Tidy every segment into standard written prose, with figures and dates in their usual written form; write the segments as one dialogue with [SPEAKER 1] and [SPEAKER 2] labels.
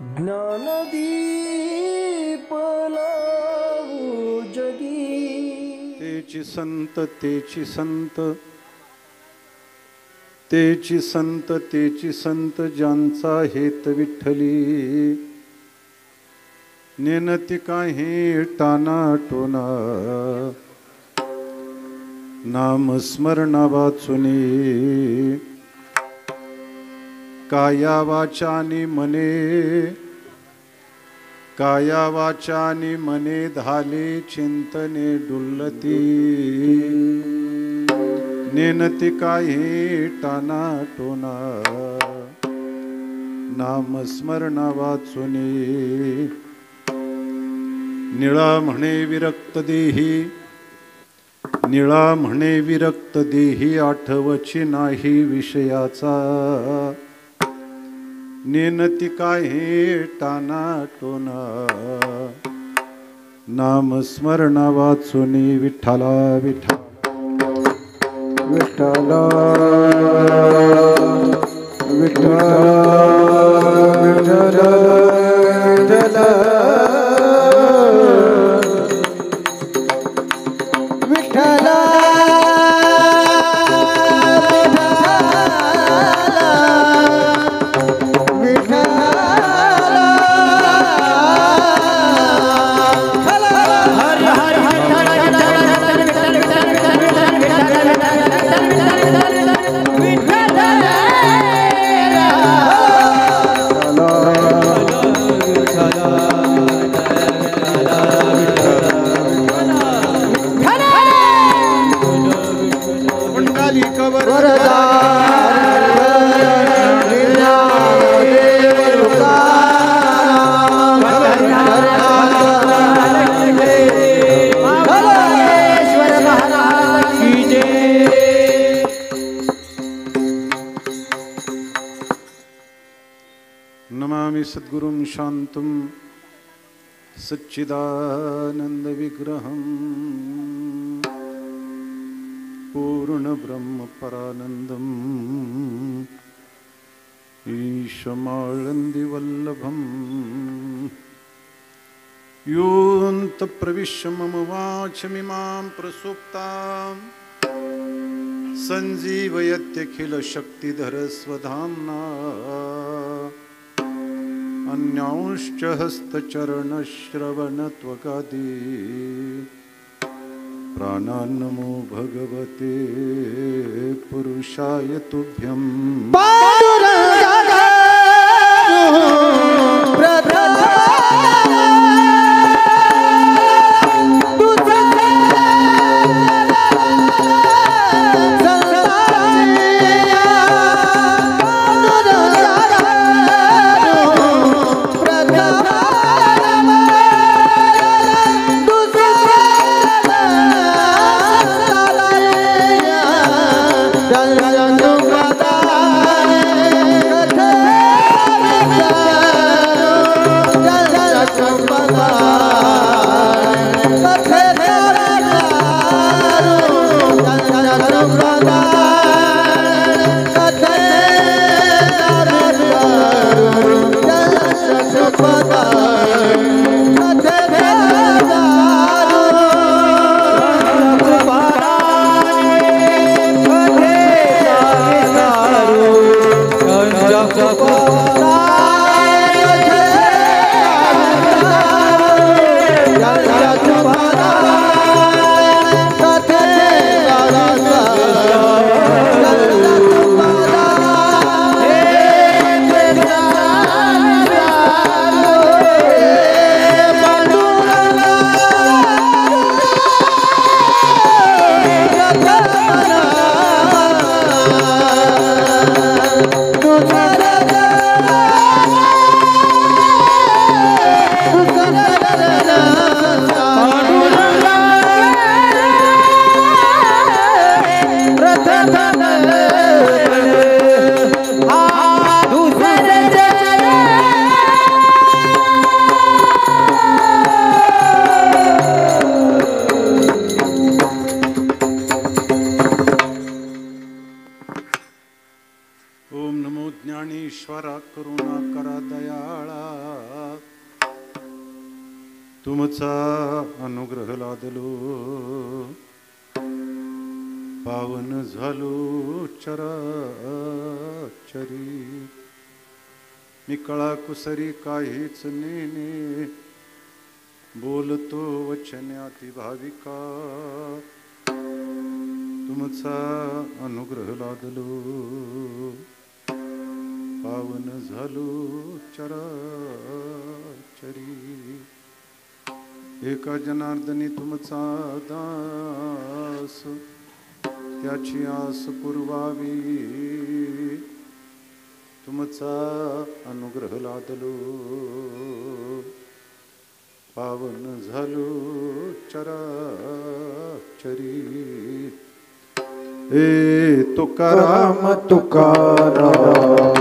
[SPEAKER 1] ज्ञानदीप लावू जगी।
[SPEAKER 2] तेची संत तेची संत तेची संत तेची संत ज्यांचा हेत विठ्ठली नेनती काही टाना टोना नाम स्मरणा वाचुनी काया वाचानी मने धाले चिंतने डुल्लती नेनती काही टाना टोना नाम स्मरणा वाचुनी निळा म्हणे विरक्त देही आठवची नाही विषयाचा नेनती काही टाना टोना नाम स्मरणा वाचुनी विठ्ठला विठ्ठला विठ्ठला विठ्ठला विठ्ठला नमामि सद्गुरुं शान्तं सच्चिदानंद विग्रहं पूर्ण ब्रह्म परानंदं ईशमाळंदी वल्लभं योऽन्त प्रविश्य मम वाचमिमां प्रसुप्तां संजीवयत्यखिल शक्तिधर स्वधाम्ना अन्यांश्च हस्तचरणश्रवणत्वगादि प्राणान्नमो भगवते पुरुषाय तुभ्यं करा दयाळा, तुमचा अनुग्रह लादलो, पावन झालो चराचरी. मी कळा कुसरी काहीच नेने, बोलतो वचन्याती भाविका, तुमचा अनुग्रह लादलो, पावन झालो चराचरी. एका जनार्दनी तुमचा दास, त्याची आस पुरवावी, तुमचा अनुग्रह लादलो, पावन झालो चराचरी. ए तुकाराम तुकाराम,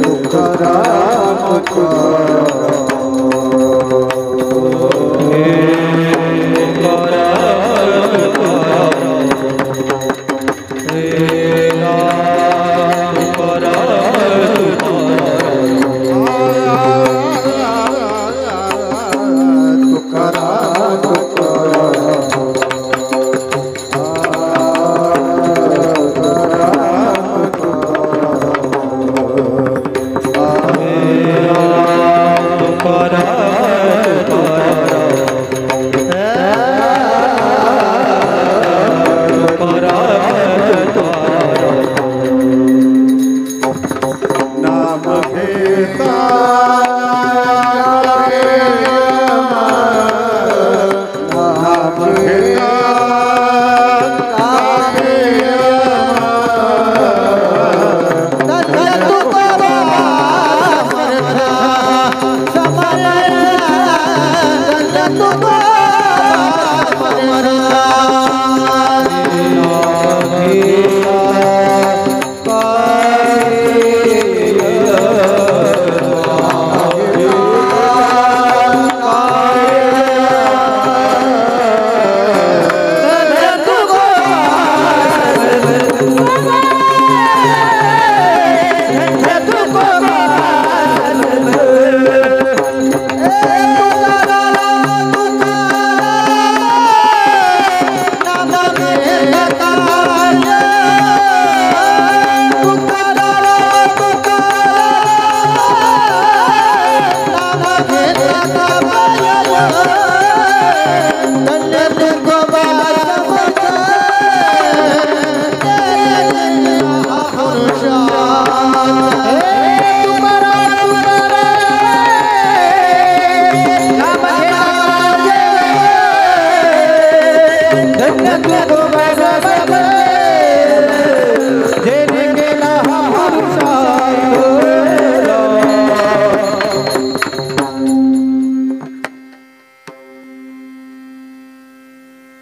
[SPEAKER 2] तुकाराम तुकाराम,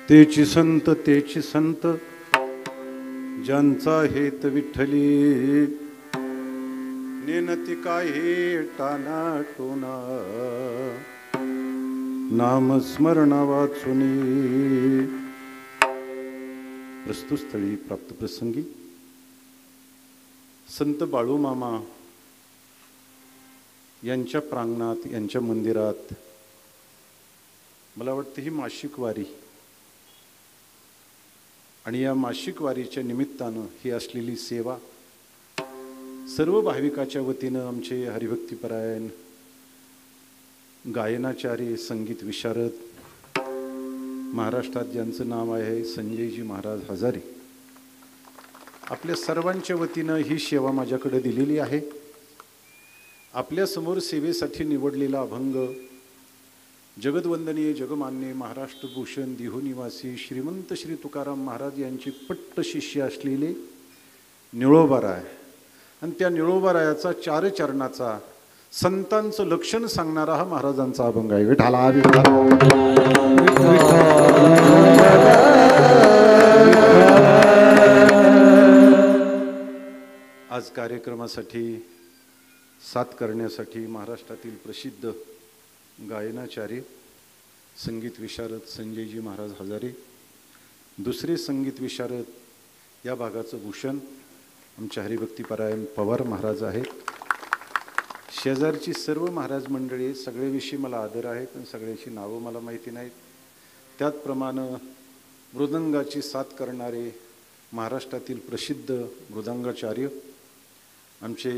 [SPEAKER 2] तेची संत तेची संत, ज्यांचा हेत विठ्ठली, नेनती काही टाना टोना, नामस्मरणा वाचुनी. प्रस्तुत स्थळी प्राप्त प्रसंगी संत बाळूमामा यांच्या प्रांगणात, यांच्या मंदिरात मला वाटतं ही मासिक वारी, आणि या मासिक वारीच्या निमित्तानं ही असलेली सेवा सर्व भाविकाच्या वतीनं आमचे हरिभक्तीपरायण गायनाचार्य, संगीत विशारद, महाराष्ट्रात ज्यांचं नाव आहे संजयजी महाराज हजारे, आपल्या सर्वांच्या वतीनं ही सेवा माझ्याकडे दिलेली आहे. आपल्यासमोर सेवेसाठी निवडलेला अभंग जगदवंदनीय जगमान्य महाराष्ट्रभूषण देहू निवासी श्रीमंत श्री तुकाराम महाराज यांचे पट्ट शिष्य असलेले निळोबाराय, आणि त्या निळोबारायाचा चार चरणाचा संतांचं लक्षण सांगणारा हा महाराजांचा अभंग आहे. विठाला आज कार्यक्रमासाठी साथ करण्यासाठी महाराष्ट्रातील प्रसिद्ध गायनाचार्य, संगीत विशारद संजयजी महाराज हजारे, दुसरे संगीत विशारद या भागाचं भूषण आमचे हरिभक्तीपरायण पवार महाराज आहेत. शेजारची सर्व महाराज मंडळी, सगळ्याविषयी मला आदर आहे, पण सगळ्यांची नावं मला माहिती नाहीत. त्याचप्रमाणे मृदंगाची साथ करणारे महाराष्ट्रातील प्रसिद्ध मृदंगाचार्य आमचे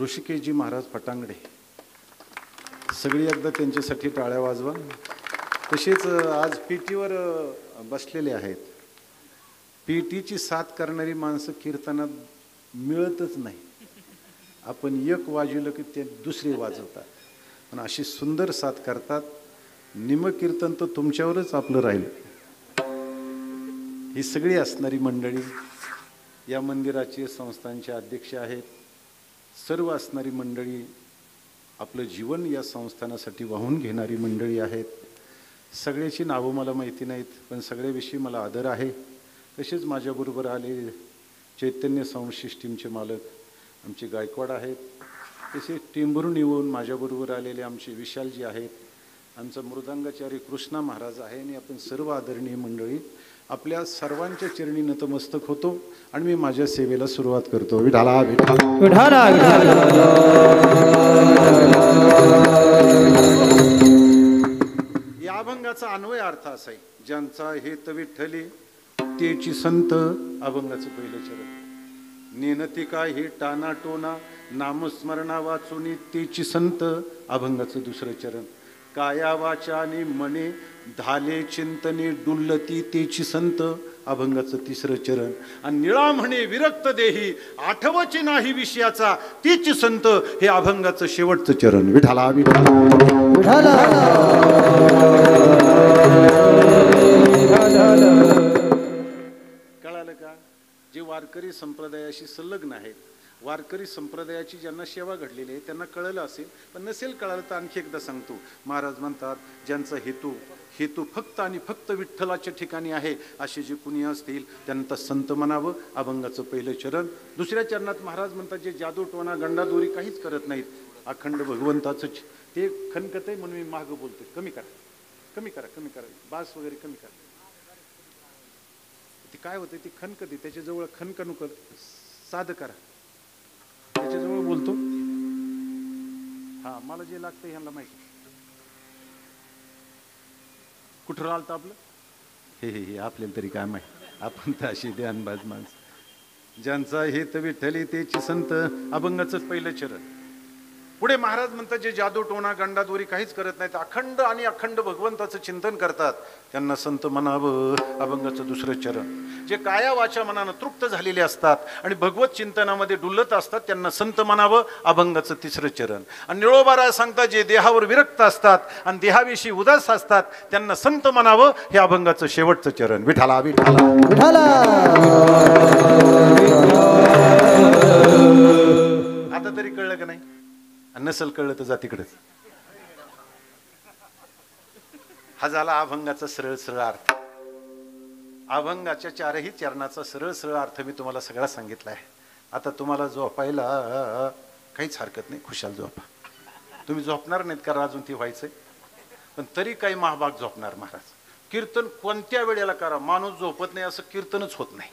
[SPEAKER 2] ऋषिकेशजी महाराज फटांगडे, सगळी एकदा त्यांच्यासाठी टाळ्या वाजवा. तसेच आज पीटीवर बसलेले आहेत. पीटीची साथ करणारी माणसं कीर्तनात मिळतच नाही. आपण एक वाजवलं की ते दुसरे वाजवतात, पण अशी सुंदर साथ करतात. निमकीर्तन तर तुमच्यावरच आपलं राहील. ही सगळी असणारी मंडळी या मंदिराचे संस्थांचे अध्यक्ष आहेत. सर्व असणारी मंडळी आपलं जीवन या संस्थानासाठी वाहून घेणारी मंडळी आहेत. सगळ्याची नावं मला माहिती नाहीत, पण सगळ्याविषयी मला आदर आहे. तसेच माझ्याबरोबर आले चैतन्य साऊंड सिस्टीमचे मालक आमचे गायकवाड आहेत. तसेच टेंभरून येऊन माझ्याबरोबर आलेले आमचे विशालजी आहेत. आमचा मृदंगाचार्य कृष्णा महाराज आहे. आणि आपण सर्व आदरणीय मंडळी आपल्या सर्वांच्या चरणी नतमस्तक होतो आणि मी माझ्या सेवेला सुरुवात करतो. विठाला विठाला या अभंगाचा अन्वय अर्थ असा आहे, ज्यांचा हेत विठ्ठली तेची संत. अभंगाचं पहिलं चरण. नेनती काय हे टाना टोना नामस्मरणा वाचुनी तेची संत. अभंगाचं दुसरं चरण. काया वाचानी मने धाले चिंतने डुल्लती तेची संत. अभंगाचं तिसरं चरण. आणि निळा म्हणे विरक्त देही आठवची नाही विषयाचा तीच संत. हे अभंगाचं शेवटचं चरण. विठाला विठाला. कळालं का? जे वारकरी संप्रदायाशी संलग्न आहेत, वारकरी संप्रदायाची ज्यांना सेवा घडलेली आहे त्यांना कळलं असेल, पण नसेल कळालं तर आणखी एकदा सांगतो. महाराज म्हणतात ज्यांचा हेतू फक्त आणि फक्त विठ्ठलाच्या ठिकाणी आहे असे जे कुणी असतील त्यांना संत म्हणावं. अभंगाचं पहिलं चरण. दुसऱ्या चरणात महाराज म्हणतात जे जादू टोना गंडादोरी काहीच करत नाहीत, अखंड भगवंताचं ते खनकत आहे म्हणून मी मागं बोलतोय. कमी करा बास वगैरे कमी करा. ते काय होतं, ती खनकते त्याच्याजवळ खनकणू कर, साधं करा. त्याच्याजवळ बोलतो. हा, मला जे लागतं ह्यांना माहिती. कुठं राहिलं आपलं हे आपल्याला तरी काय माहिती. आपण तर अशी ध्यानबाज माणसं. ज्यांचा हेत विठ्ठली तेची संत. अभंगाचंच पहिलं चरण. पुढे महाराज म्हणतात जे जादू टोना गंडादोरी काहीच करत नाहीत, अखंड भगवंताचं चिंतन करतात त्यांना संत म्हणावं. अभंगाचं दुसरं चरण. जे काया वाचा मनानं तृप्त झालेले असतात आणि भगवत चिंतनामध्ये डुलत असतात त्यांना संत म्हणावं. अभंगाचं तिसरं चरण. आणि निळोबाराय सांगतात जे देहावर विरक्त असतात आणि देहाविषयी उदास असतात त्यांना संत म्हणावं. हे अभंगाचं शेवटचं चरण. विठाला विठाला विठाला. आता तरी कळलं का नाही? नसल कळलं तर जा तिकडेच. हा झाला अभंगाचा सरळ सरळ अर्थ. अभंगाच्या चारही चरणाचा सरळ सरळ अर्थ मी तुम्हाला सगळा सांगितला आहे. आता तुम्हाला झोपायला काहीच हरकत नाही, खुशाल झोपा. तुम्ही झोपणार नाहीत कारण अजून ती व्हायचंय, पण तरी काही महाभाग झोपणार महाराज. कीर्तन कोणत्या वेळेला करा, माणूस झोपत नाही असं कीर्तनच होत नाही.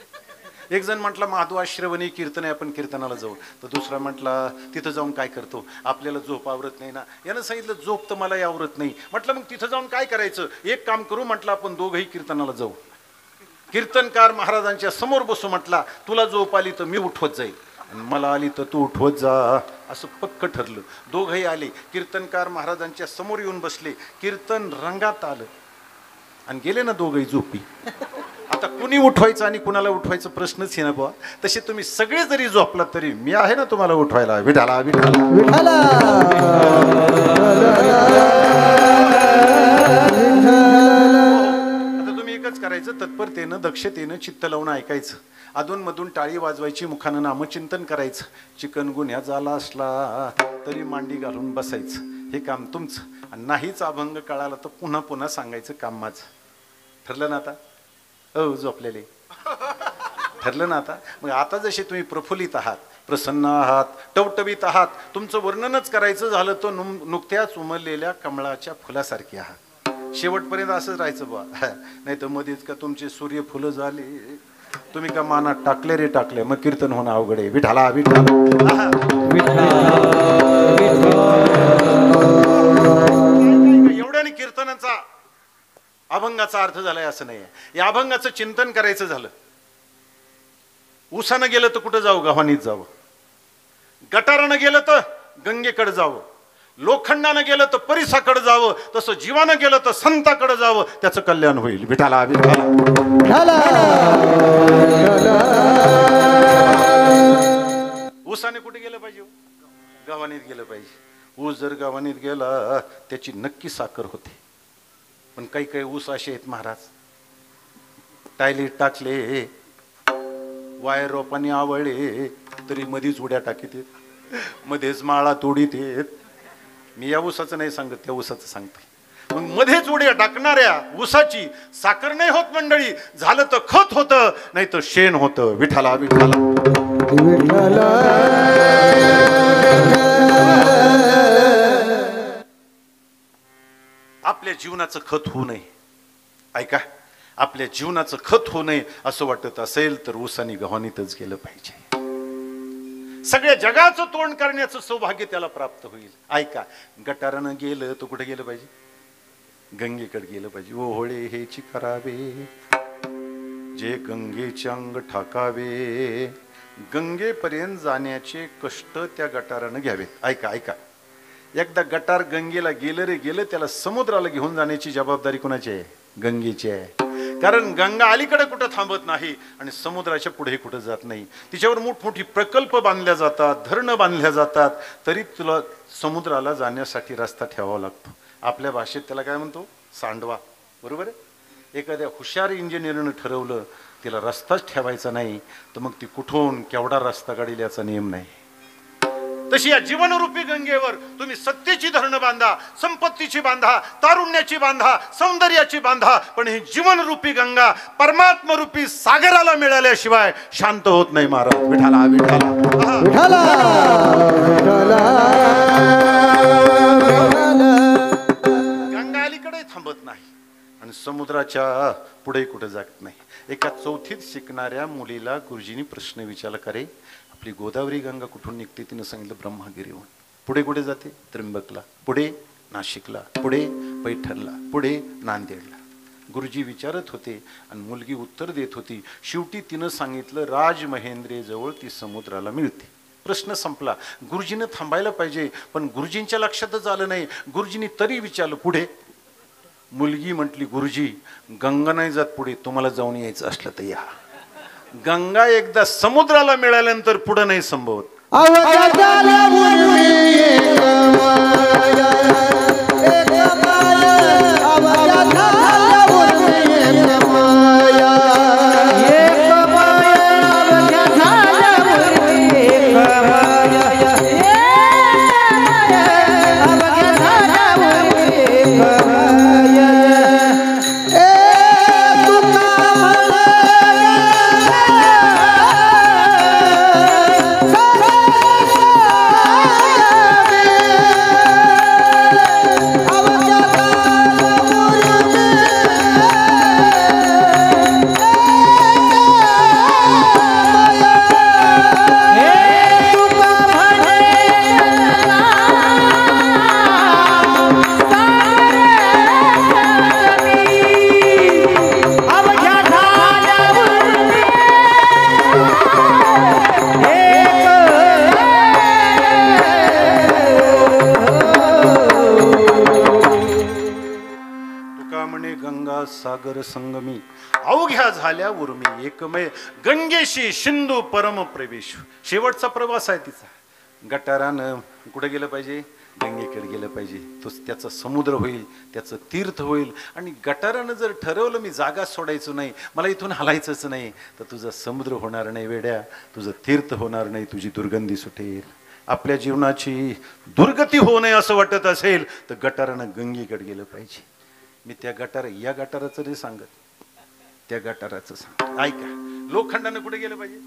[SPEAKER 2] एक जण म्हटला महाद्वाश्रवणी कीर्तन आहे, आपण कीर्तनाला जाऊ. तर दुसरा म्हटला तिथं जाऊन काय करतो, आपल्याला झोप आवरत नाही ना. यानं सांगितलं झोप तर मला आवरत नाही. म्हटलं मग तिथं जाऊन काय करायचं, एक काम करू म्हटलं आपण दोघंही कीर्तनाला जाऊ. कीर्तनकार महाराजांच्या समोर बसू. म्हटला तुला झोप आली तर मी उठवत जाईल, मला आली तर तू उठवत जा. असं पक्क ठरलं. दोघंही आले, कीर्तनकार महाराजांच्या समोर येऊन बसले. कीर्तन रंगात आलं आणि गेले ना दोघंही झोपी. आता कुणी उठवायचं आणि कुणाला उठवायचं प्रश्नच आहे ना बुवा. तसे तुम्ही सगळे जरी झोपलात तरी मी आहे ना तुम्हाला उठवायला. विठाला विठाला विठाला. आता तुम्ही एकच करायचं, तत्परतेनं दक्षतेनं चित्त लावून ऐकायचं. अधूनमधून टाळी वाजवायची, मुखानं नामचिंतन करायचं. चिकनगुन्या झाला असला तरी मांडी घालून बसायचं. हे काम तुमचं. आणि नाहीच अभंग कळाला तर पुन्हा पुन्हा सांगायचं काम माझं. ठरलं ना आता? झोपलेले ठरलं ना आता? मग आता जसे तुम्ही प्रफुल्लित आहात, प्रसन्न आहात, टवटवीत आहात, तुमचं वर्णनच करायचं झालं तर नुकत्याच उमललेल्या कमळाच्या फुलासारखी आहात. शेवटपर्यंत असंच राहायचं बा. नाही तर मध्येच का तुमचे सूर्यफुलं झाले तुम्ही का माना टाकले रे टाकले, मग कीर्तन होणं अवघड आहे. विठाला विठाला एवढ्याने कीर्तनाचा अभंगाचा अर्थ झालाय असं नाही. या अभंगाचं चिंतन करायचं झालं, उसानं गेलं तर कुठं जावं, गव्हाणीत जावं. गटारानं गेलं तर गंगेकडे जावं. लोखंडानं गेलं तर परिसाकडे जावं. तसं जीवानं गेलं तर संताकडे जावं, त्याचं कल्याण होईल. विठाला विठाला. ऊसाने कुठे गेलं पाहिजे, गव्हाणीत गेलं पाहिजे. ऊस जर गव्हाणीत गेला त्याची नक्की साखर होते. पण काही काही ऊस असे आहेत महाराज, टायलीत टाकले, वायर रोपाने आवळले तरी मध्येच उड्या टाकीत येत, मध्येच माळा तोडीत येत. मी या ऊसाचं नाही सांगत, त्या ऊसाचं सांगते. मग मध्येच उड्या टाकणाऱ्या ऊसाची साखर नाही होत मंडळी. झालं तर खत होतं, नाही तर शेण होतं. विठाला विठाला. आपल्या जीवनाचं खत होऊ नये, ऐका, आपल्या जीवनाचं खत होऊ नये असं वाटत असेल तर ऊसानी गव्हाणीतच गेलं पाहिजे. सगळ्या जगाचं तोंड करण्याचं सौभाग्य त्याला प्राप्त होईल. ऐका, गटारानं गेलं तर कुठे गेलं पाहिजे, गंगेकडे गेलं पाहिजे. ओहोळे हेची करावे जे गंगेचे अंग ठाकावे, गंगेपर्यंत जाण्याचे कष्ट त्या गटारानं घ्यावेत. ऐका ऐका, एकदा गटार गंगेला गेलं रे गेलं, त्याला समुद्राला घेऊन जाण्याची जबाबदारी कोणाची आहे, गंगेची आहे. कारण गंगा अलीकडे कुठं थांबत नाही आणि समुद्राच्या पुढे कुठं जात नाही. तिच्यावर मोठमोठी प्रकल्प बांधल्या जातात, धरणं बांधल्या जातात, तरी तुला समुद्राला जाण्यासाठी रस्ता ठेवावा लागतो. आपल्या भाषेत त्याला काय म्हणतो, सांडवा. बरोबर आहे. एखाद्या हुशार इंजिनियरनं ठरवलं तिला रस्ताच ठेवायचा नाही, तर मग ती कुठून केवढा रस्ता काढेल याचा नियम नाही. तशी या जीवनरूपी गंगेवर तुम्ही सत्तेची धरणं बांधा, संपत्तीची बांधा, तारुण्याची बांधा, सौंदर्याची बांधा, पण ही जीवनरूपी गंगा परमात्मरूपी सागराला मिळाल्याशिवाय शांत होत नाही महाराज. विठाला विठाला विठाला. गंगा अलीकडे थांबत नाही आणि समुद्राच्या पुढे कुठे जात नाही. एका चौथीत शिकणाऱ्या मुलीला गुरुजींनी प्रश्न विचारला, करे आपली गोदावरी गंगा कुठून निघते? तिनं सांगितलं ब्रह्मगिरीहून. पुढे कुठे जाते? त्र्यंबकला. पुढे नाशिकला. पुढे पैठणला. पुढे नांदेडला. गुरुजी विचारत होते आणि मुलगी उत्तर देत होती. शेवटी तिनं सांगितलं राजमहेंद्रेजवळ ती समुद्राला मिळते. प्रश्न संपला. गुरुजीनं थांबायला पाहिजे, पण गुरुजींच्या लक्षातच आलं नाही. गुरुजींनी तरी विचारलं पुढे. मुलगी म्हटली, गुरुजी गंगा नाही जात पुढे, तुम्हाला जाऊन यायचं असलं तर या. गंगा एकदा समुद्राला मिळाल्यानंतर पुढे नाही संभवत. सागर संगमी अवघ्या झाल्या उर्मी एकमय गंगेशी सिंधू परम प्रवेश. शेवटचा प्रवास आहे तिचा. गटारानं कुठे गेलं पाहिजे? गंगेकडे गेलं पाहिजे. तो त्याचा समुद्र होईल, त्याचं तीर्थ होईल. आणि गटारानं जर ठरवलं मी जागा सोडायचो नाही, मला इथून हलायचंच नाही, तर तुझा समुद्र होणार नाही वेड्या, तुझं तीर्थ होणार नाही, तुझी दुर्गंधी सुटेल. आपल्या जीवनाची दुर्गती होऊ नये असं वाटत असेल तर गटारानं गंगेकडे गेलं पाहिजे. मी त्या या गटाराचं नाही सांगत, त्या गटाराचं सांग. ऐका, लोखंडानं कुठे गेलं पाहिजे?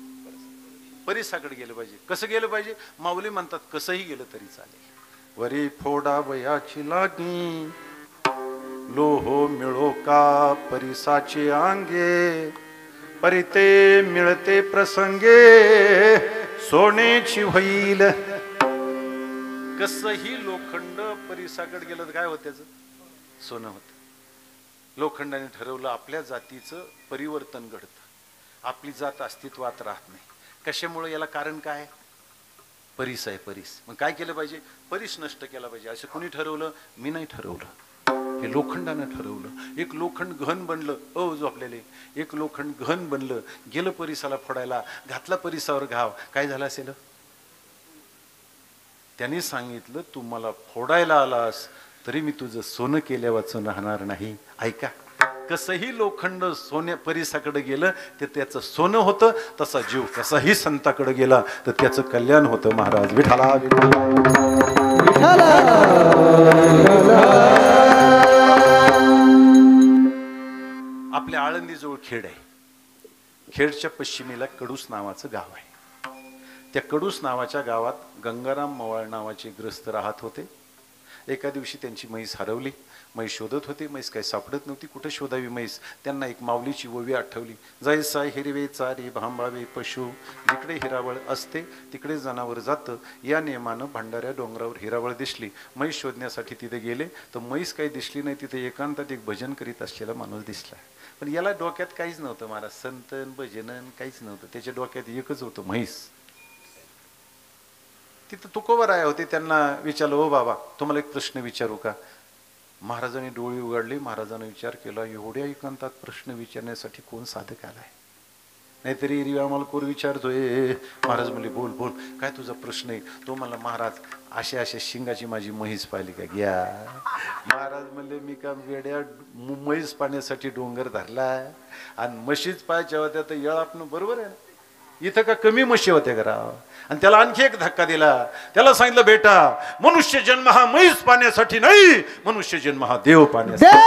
[SPEAKER 2] परिसाकडे गेलं पाहिजे. कसं गेलं पाहिजे? माऊली म्हणतात कसंही गेलं तरी चालेल. वरी फोडा वयाची लागी लोहो मिळो का परिसाचे अंगे, परिते मिळते प्रसंगे सोन्याची होईल. कसही लोखंड परिसाकडे गेलं तर काय होत त्याचं? सोनं होतं. लोखंडाने ठरवलं आपल्या जातीचं परिवर्तन घडतं, आपली जात अस्तित्वात राहत नाही. कशामुळे? याला कारण काय? परीस आहे, परीस. मग काय केलं पाहिजे? परीस नष्ट केला पाहिजे. असं कोणी ठरवलं? मी नाही ठरवलं, हे लोखंडानं ठरवलं. एक लोखंड घन बनलं, झोपलेले एक लोखंड घन बनलं, गेलं परिसाला फोडायला, घातला परिसावर घाव. काय झालं असेल? त्यांनी सांगितलं तू मला फोडायला आलास तरी मी तुझं सोनं केल्या वाचून राहणार नाही. ऐका, कसंही लोखंड सोन्या परिसाकडे गेलं तर त्याचं सोनं होतं, तसा जीव कसाही संताकडे गेला तर त्याचं कल्याण होतं. महाराज विठाला आपल्या आळंदीजवळ खेड आहे. खेडच्या पश्चिमेला कडूस नावाचं गाव आहे. त्या कडूस नावाच्या गावात गंगाराम मवाळ नावाचे ग्रस्त राहत होते. एका दिवशी त्यांची म्हैस हरवली. म्हैस शोधत होते, म्हैस काही सापडत नव्हती. कुठे शोधावी म्हैस? त्यांना एक माऊलीची ओवी आठवली. जैसा हिरवे चारी भांबावे पशु, जिकडे हिरावळ असते तिकडे जनावर जातं. या नियमानं भंडाऱ्या डोंगरावर हिरावळ दिसली. म्हैस शोधण्यासाठी तिथे गेले तर म्हैस काही दिसली नाही. तिथे एकांतात एक भजन करीत असलेला माणूस दिसला. पण याला डोक्यात काहीच नव्हतं महाराज, संतन भजनन काहीच नव्हतं. त्याच्या डोक्यात एकच होतं, म्हैस. तिथं तुकोबराय होते. त्यांना विचारलं, ओ बाबा तुम्हाला एक प्रश्न विचारू का? महाराजांनी डोळे उघडले. महाराजांनी विचार केला, एवढ्या एकांतात प्रश्न विचारण्यासाठी कोण साधक आलाय? नाहीतरी एरवी आम्हाला कोण विचारतोय. महाराज म्हणले, बोल बोल, काय तुझा प्रश्न आहे? तो म्हणला, महाराज अशा अशा शिंगाची माझी म्हैस पाहिली का? घ्या. महाराज म्हणले, मी का वेड्या म्हैस पाण्यासाठी डोंगर धरला आणि म्हशीच पाहायच्या होत्या तर येळ आपण बरोबर आहे ना? इथं का कमी म्हशी होत्या का राव? आणि त्याला आणखी एक धक्का दिला. त्याला सांगितलं, बेटा मनुष्य जन्म हा म्हैस पाण्यासाठी नाही, मनुष्य जन्म हा देव पाण्यासाठी.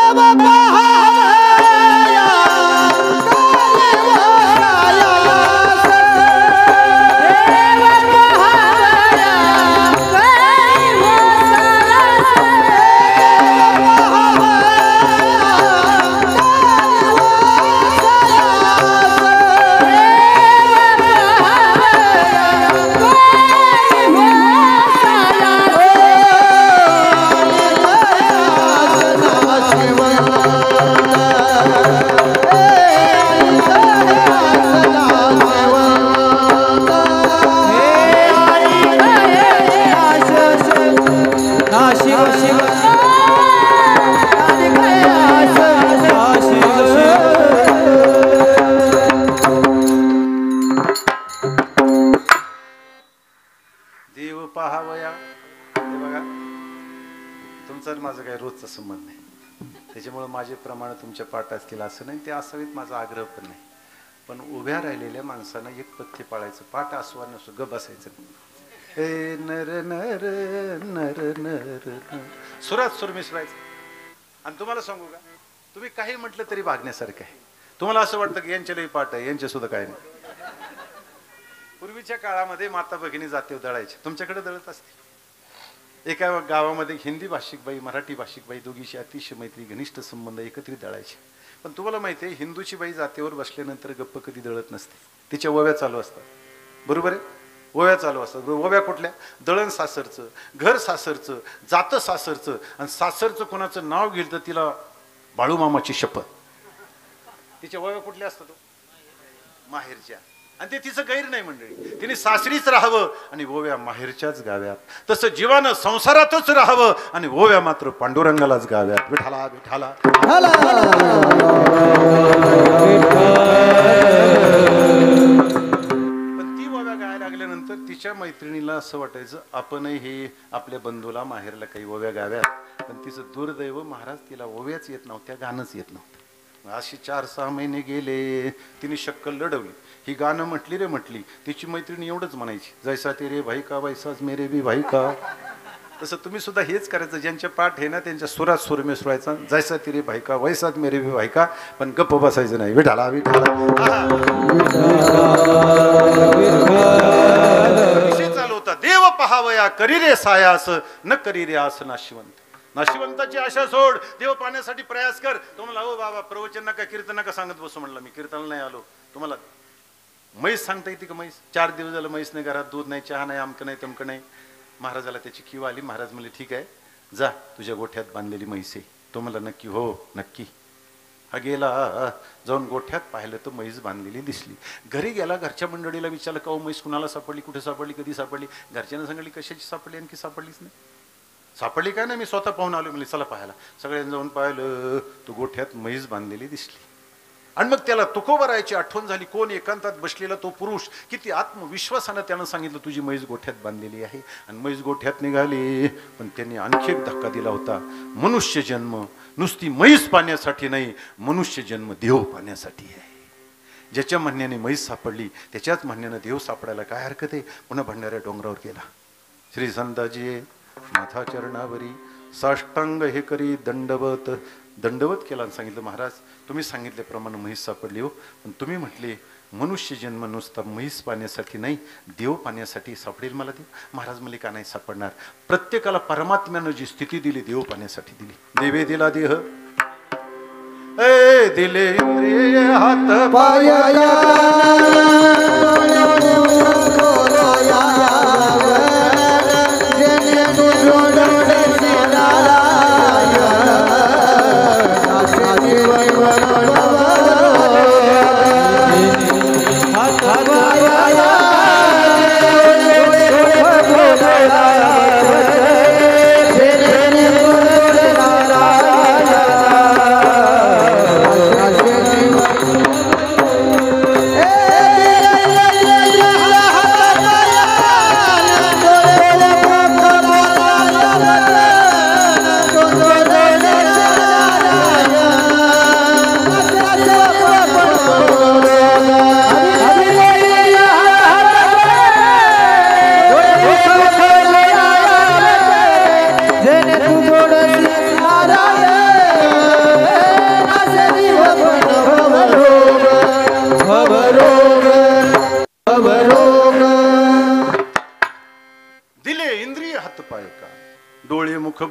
[SPEAKER 2] देव पहावया. हे बघा, तुमचा माझं काही रोजचा संबंध नाही, त्याच्यामुळे माझे प्रमाण तुमच्या पाठ असतील असं नाही. ते असावेत माझा आग्रह पण नाही. पण उभ्या राहिलेल्या माणसानं एक पथ्य पाळायचं. पाठ असवा नसो, ग बसायचं. हे नर नर नर नर सुरात सुर मिसळायचं. आणि तुम्हाला सांगू का, तुम्ही काही म्हटलं तरी भागण्यासारखं आहे. तुम्हाला असं वाटतं की यांच्या लई पाठ आहे, यांच्या सुद्धा काय नाही. पूर्वीच्या काळामध्ये माता भगिनी जातीव दळायचे. तुमच्याकडे दळत असते. एका गावामध्ये हिंदी भाषिक बाई, मराठी भाषिक बाई दोघीशी अतिशय मैत्री, घनिष्ठ संबंध, एकत्रित दळायचे. पण तुम्हाला माहिती आहे, हिंदूची बाई जातीवर बसल्यानंतर गप्प कधी दळत नसते. तिच्या ओव्या चालू असतात. बरोबर आहे? ओव्या चालू असतात. ओव्या कुठल्या? दळण सासरचं, घर सासरचं, जातं सासरचं. आणि सासरचं कोणाचं नाव घेईल तर तिला बाळूमामाची शपथ. तिच्या ओव्या कुठल्या असतात? माहेरच्या. आणि ते तिचं गैर नाही मंडळी. तिने सासरीच राहावं आणि ओव्या माहेरच्याच गाव्यात. तसं जीवानं संसारातच राहावं आणि ओव्या मात्र पांडुरंगालाच गाव्यात. विठाला विठाला. पण ती ओव्या गायला लागल्यानंतर तिच्या मैत्रिणीला असं वाटायचं आपणही हे आपल्या बंधूला माहेरला काही ओव्या गाव्यात. पण तिचं दुर्दैव, महाराज तिला ओव्याच येत नव्हत्या, गाणंच येत नव्हतं. अशी 4-6 महिने गेले. तिने शक्कल लढवली, ही गाणं म्हटली रे म्हटली. तिची मैत्रिणी एवढंच म्हणायची, जैसा तेरे भाई का वैसाच मेरे भी भाई का. तसं तुम्ही सुद्धा हेच करायचं. ज्यांच्या पाठ आहे ना त्यांच्या सुरात सूर मिसळायचा. जैसा तेरे भाई का वैसाच मेरे भी भाई का. पण गप्प बसायचं नाही. विठाला विठाला. विषय चालू होता. देव पहावया करी रे सायास, न करी रे आस नाशिवंत. नाशिवंताची आशा सोड, देव पाहण्यासाठी प्रयास कर. तो म्हणला, हो बाबा प्रवचन नका, कीर्तन नका सांगत बसू. म्हणलं, मी कीर्तनाला नाही आलो, तुम्हाला म्हैस सांगता येते का? म्हैस 4 दिवस झालं म्हैस नाही, घरात दूध नाही, चहा नाही, आमकं नाही तमकं नाही. महाराजाला त्याची किव आली. महाराज म्हणले ठीक आहे, जा, तुझ्या गोठ्यात बांधलेली म्हैस आहे. तो म्हणला नक्की? हो नक्की. हा गेला, जाऊन गोठ्यात पाहिलं तर म्हैस बांधलेली दिसली. घरी गेला, घरच्या मंडळीला विचारलं का म्हैस कुणाला सापडली, कुठे सापडली, कधी सापडली? घरच्यांना सांगितली कशाची सापडली, आणखी सापडलीच नाही. सापडली काय नाही, मी स्वतः पाहून आलो. म्हणजे चला पाहायला. सगळ्यांनी जाऊन पाहिलं, तो गोठ्यात म्हैस बांधलेली दिसली. आणि मग त्याला तुकोबारायची आठवण झाली. कोण एकांतात बसलेला तो पुरुष, किती आत्मविश्वासानं त्यानं सांगितलं तुझी म्हैस गोठ्यात बांधलेली आहे. आणि म्हैस गोठ्यात निघाली. पण त्यांनी आणखी एक धक्का दिला होता. मनुष्य जन्म नुसती म्हैस पाण्यासाठी नाही, मनुष्य जन्म देव पाण्यासाठी आहे. ज्याच्या म्हणण्याने म्हैस सापडली त्याच्याच म्हणण्यानं देव सापडायला काय हरकत आहे. पुन्हा भंडाऱ्या डोंगरावर गेला. श्री संताजी माथा चरणावरी साष्टांग हे करी दंडवत दंडवत केला आणि सांगितलं महाराज तुम्ही सांगितल्याप्रमाणे म्हैस सापडली हो, पण तुम्ही म्हटले मनुष्य जन्म नुसता म्हैस पाण्यासाठी नाही, देव पाण्यासाठी सापडेल मला देव. महाराज म्हणले का नाही सापडणार? प्रत्येकाला परमात्म्यानं जी स्थिती दिली देव पाण्यासाठी दिली. देवे दिला देह, ए दिले इंद्रिय हात पाय,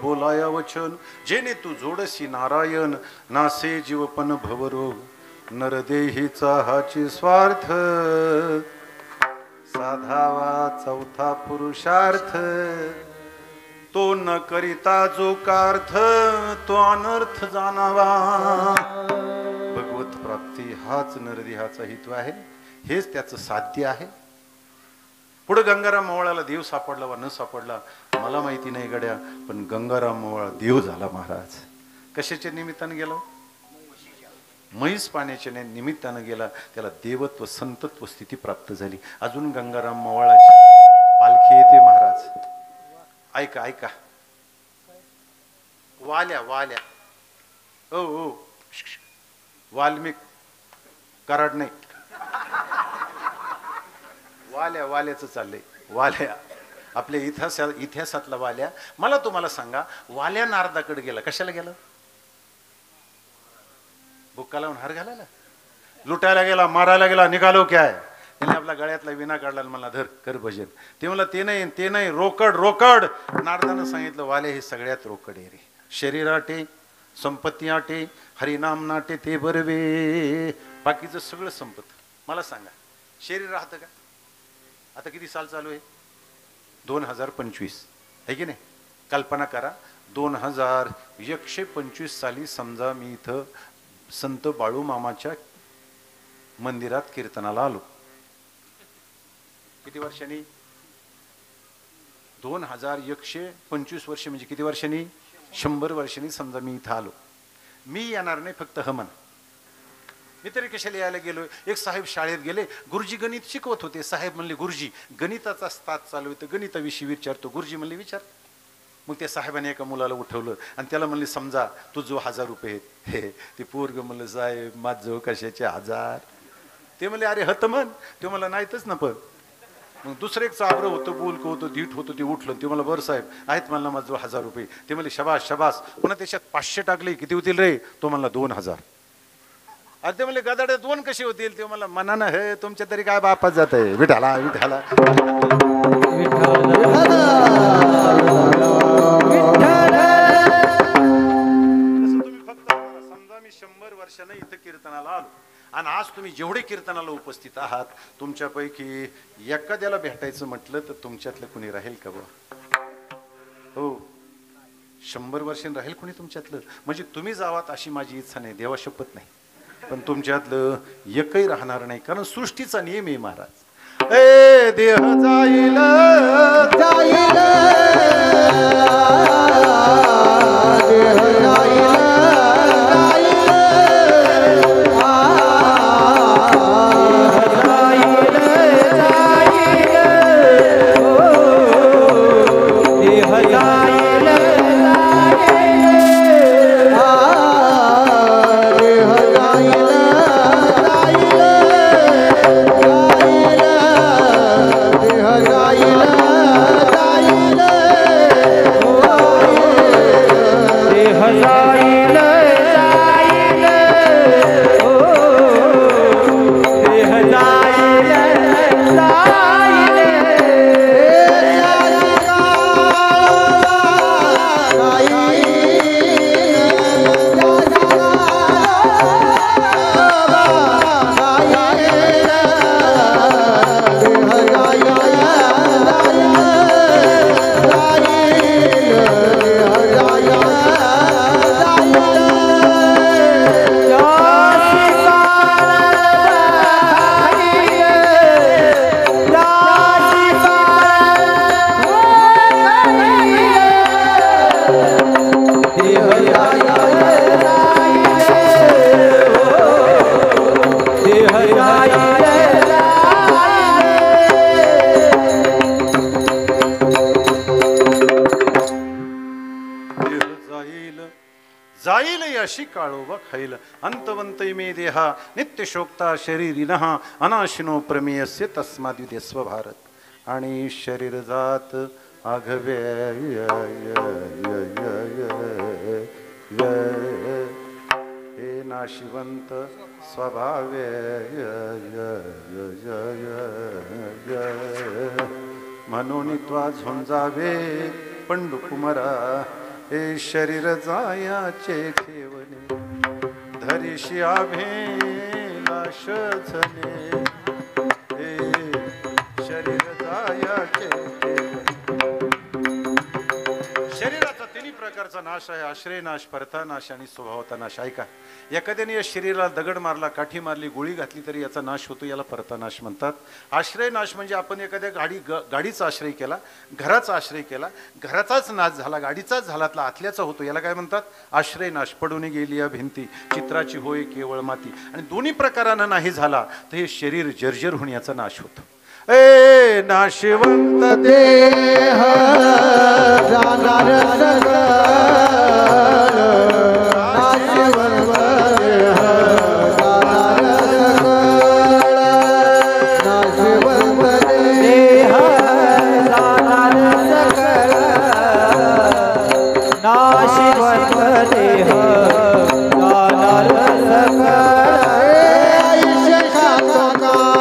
[SPEAKER 2] बोलाया वचन जेने तू जोडसी नारायण, नासे जीवपन भवरोग नरदेहीचा हाची स्वार्थ, साधावा चौथा पुरुषार्थ, तो न करिता जो कार्थ तो अनर्थ जाणावा. भगवत प्राप्ती हाच नरदेहाचा हेतू आहे, हेच त्याचं साध्य आहे. पुढे गंगाराम मोवाळाला देव सापडला वा न सापडला मला माहिती नाही गड्या, पण गंगाराम मोवाळा देव झाला महाराज. कशाच्या निमित्तानं गेला? म्हैस पाण्याच्या निमित्तानं गेला. त्याला देवत्व संतत्व स्थिती प्राप्त झाली. अजून गंगाराम मोवाळाची पालखी येते महाराज. ऐका ऐका, वाल्या वाल्या ओ ओ वाल्मिक कराड नाही, वाल्या वाल्याचं चाललंय. वाल्या आपल्या इतिहासातला वाल्या. मला तुम्हाला सांगा, वाल्या नारदाकडे गेला कशाला गेला? बुक्का लावून हार घालायला, लुटायला गेला, मारायला गेला, निघालो काय? त्याने आपला गळ्यातला विना काढला, मला धर कर भजन. ते मला ते नाही रोकड रोकड. नारदानं सांगितलं वाले हे सगळ्यात रोकड आहे रे. शरीर आटे, संपत्ती आटे, हरिनाम नाटे ते बरवे, बाकीचं सगळं संपत. मला सांगा शरीर राहतं का? आता किती साल चालू आहे? 2025 आहे की नाही? कल्पना करा 2125 साली समजा मी इथं संत बाळू मामाच्या मंदिरात कीर्तनाला आलो. किती वर्षांनी? 2125 वर्ष म्हणजे किती वर्षांनी? 100 वर्षांनी समजा मी इथं आलो. मी येणार नाही फक्त हमन. मी तरी कशाला यायला गेलोय? एक साहेब शाळेत गेले, गुरुजी गणित शिकवत होते. साहेब म्हणले गुरुजी गणिताचा स्तात चालू आहे तर गणिताविषयी विचारतो. गुरुजी म्हणले विचार. मग त्या साहेबाने एका मुलाला उठवलं आणि त्याला म्हणले समजा तू जो 1000 रुपये आहेत. ते पोरग म्हणलं साहेब माझं कशाचे 1000? ते म्हणले अरे हत म्हण. ते मला नाहीतच ना. पण मग दुसरं एक चाबरं होतं, बोलकं होतं, धीट होतं, ते उठलं. ते मला बरं साहेब आहेत म्हणला माझं 1000 रुपये. ते म्हणले शबास शबास. पुन्हा त्याच्यात 500 टाकले, किती होतील रे? तो म्हणला 2000. अरे ते म्हणले गदाडे 2 कसे होतील? ते मला मनानं हे तुमच्या तरी काय बापात जात आहे. विठाला विठाला समजा मी 100 वर्षानं इथं कीर्तनाला आलो आणि आज तुम्ही जेवढे कीर्तनाला उपस्थित आहात तुमच्यापैकी एखाद्याला भेटायचं म्हटलं तर तुमच्यातलं कुणी राहील का बा? हो, 100 वर्षांनी राहील कुणी तुमच्यातलं? म्हणजे तुम्ही जावात अशी माझी इच्छा नाही, देवा शपथ नाही, पण तुमच्यातलं एकही राहणार नाही, कारण सृष्टीचा नियम आहे महाराज. ए देह जाईल
[SPEAKER 1] जाईल देह जाईल
[SPEAKER 2] जाईल यशी काळोबा खाईल अंतवंत मे देहा नित्य शोक्ता शरीरिनः अनाशिनो प्रमेयस्य तस्माद्विदेस्व भारत. आणि शरीर जात आघवे हे नाशिवंत स्वभावे म्हणून त्वा झुंजावे पंडुकुमारा. हे शरीर जायाचे ठेवणे धरिशी आभेलाश झने. हे शरीर जायाचे शरीराचा तिन्ही प्रकारचा नाश आहे, आश्रय नाश, परता नाश आणि स्वभावता नाश. ऐका, एखाद्याने या शरीराला दगड मारला, काठी मारली, गोळी घातली तरी याचा नाश होतो, याला परता नाश म्हणतात. आश्रय नाश म्हणजे आपण एखाद्या गाडीचा आश्रय केला, घराचा आश्रय केला, घराचाच नाश झाला, गाडीचाच झाला, आतल्याचा होतो, याला काय म्हणतात? आश्रय नाश. पडून गेली या भिंती, चित्राची होय केवळ माती. आणि दोन्ही प्रकारानं नाही झाला तर हे शरीर जर्जर होऊन याचा नाश होतो. ए नाशिवंत
[SPEAKER 1] देह जाणार सगळ नाशिवंत देह जाणार सगळ नाशिवंत देह जाणार सगळ नाशिवंत देह जाणार सगळ. आयुष्य खातो काळ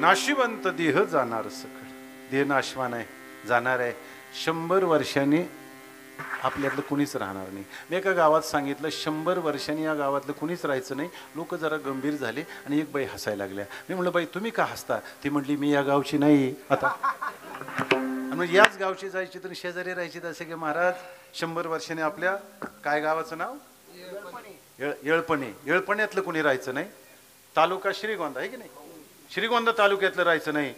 [SPEAKER 2] नाशिवंत देह जाणार सकळ. देह नाशवान आहे, जाणार आहे. 100 वर्षांनी आपल्यातलं कुणीच राहणार नाही. मी एका गावात सांगितलं 100 वर्षांनी या गावातलं कुणीच राहायचं नाही. लोक जरा गंभीर झाले आणि एक बाई हसायला लागल्या. मी म्हटलं बाई तुम्ही का हसता? ती म्हटली मी या गावची नाही आता. आणि मग याच गावची जायची तर शेजारी राहायची तसे की महाराज 100 वर्षांनी आपल्या काय गावाचं नाव येळपणे. येळपण्यातलं कोणी राहायचं नाही. तालुका श्रीगोंदा आहे की नाही? श्रीगोंदा तालुक्यातलं राहायचं नाही.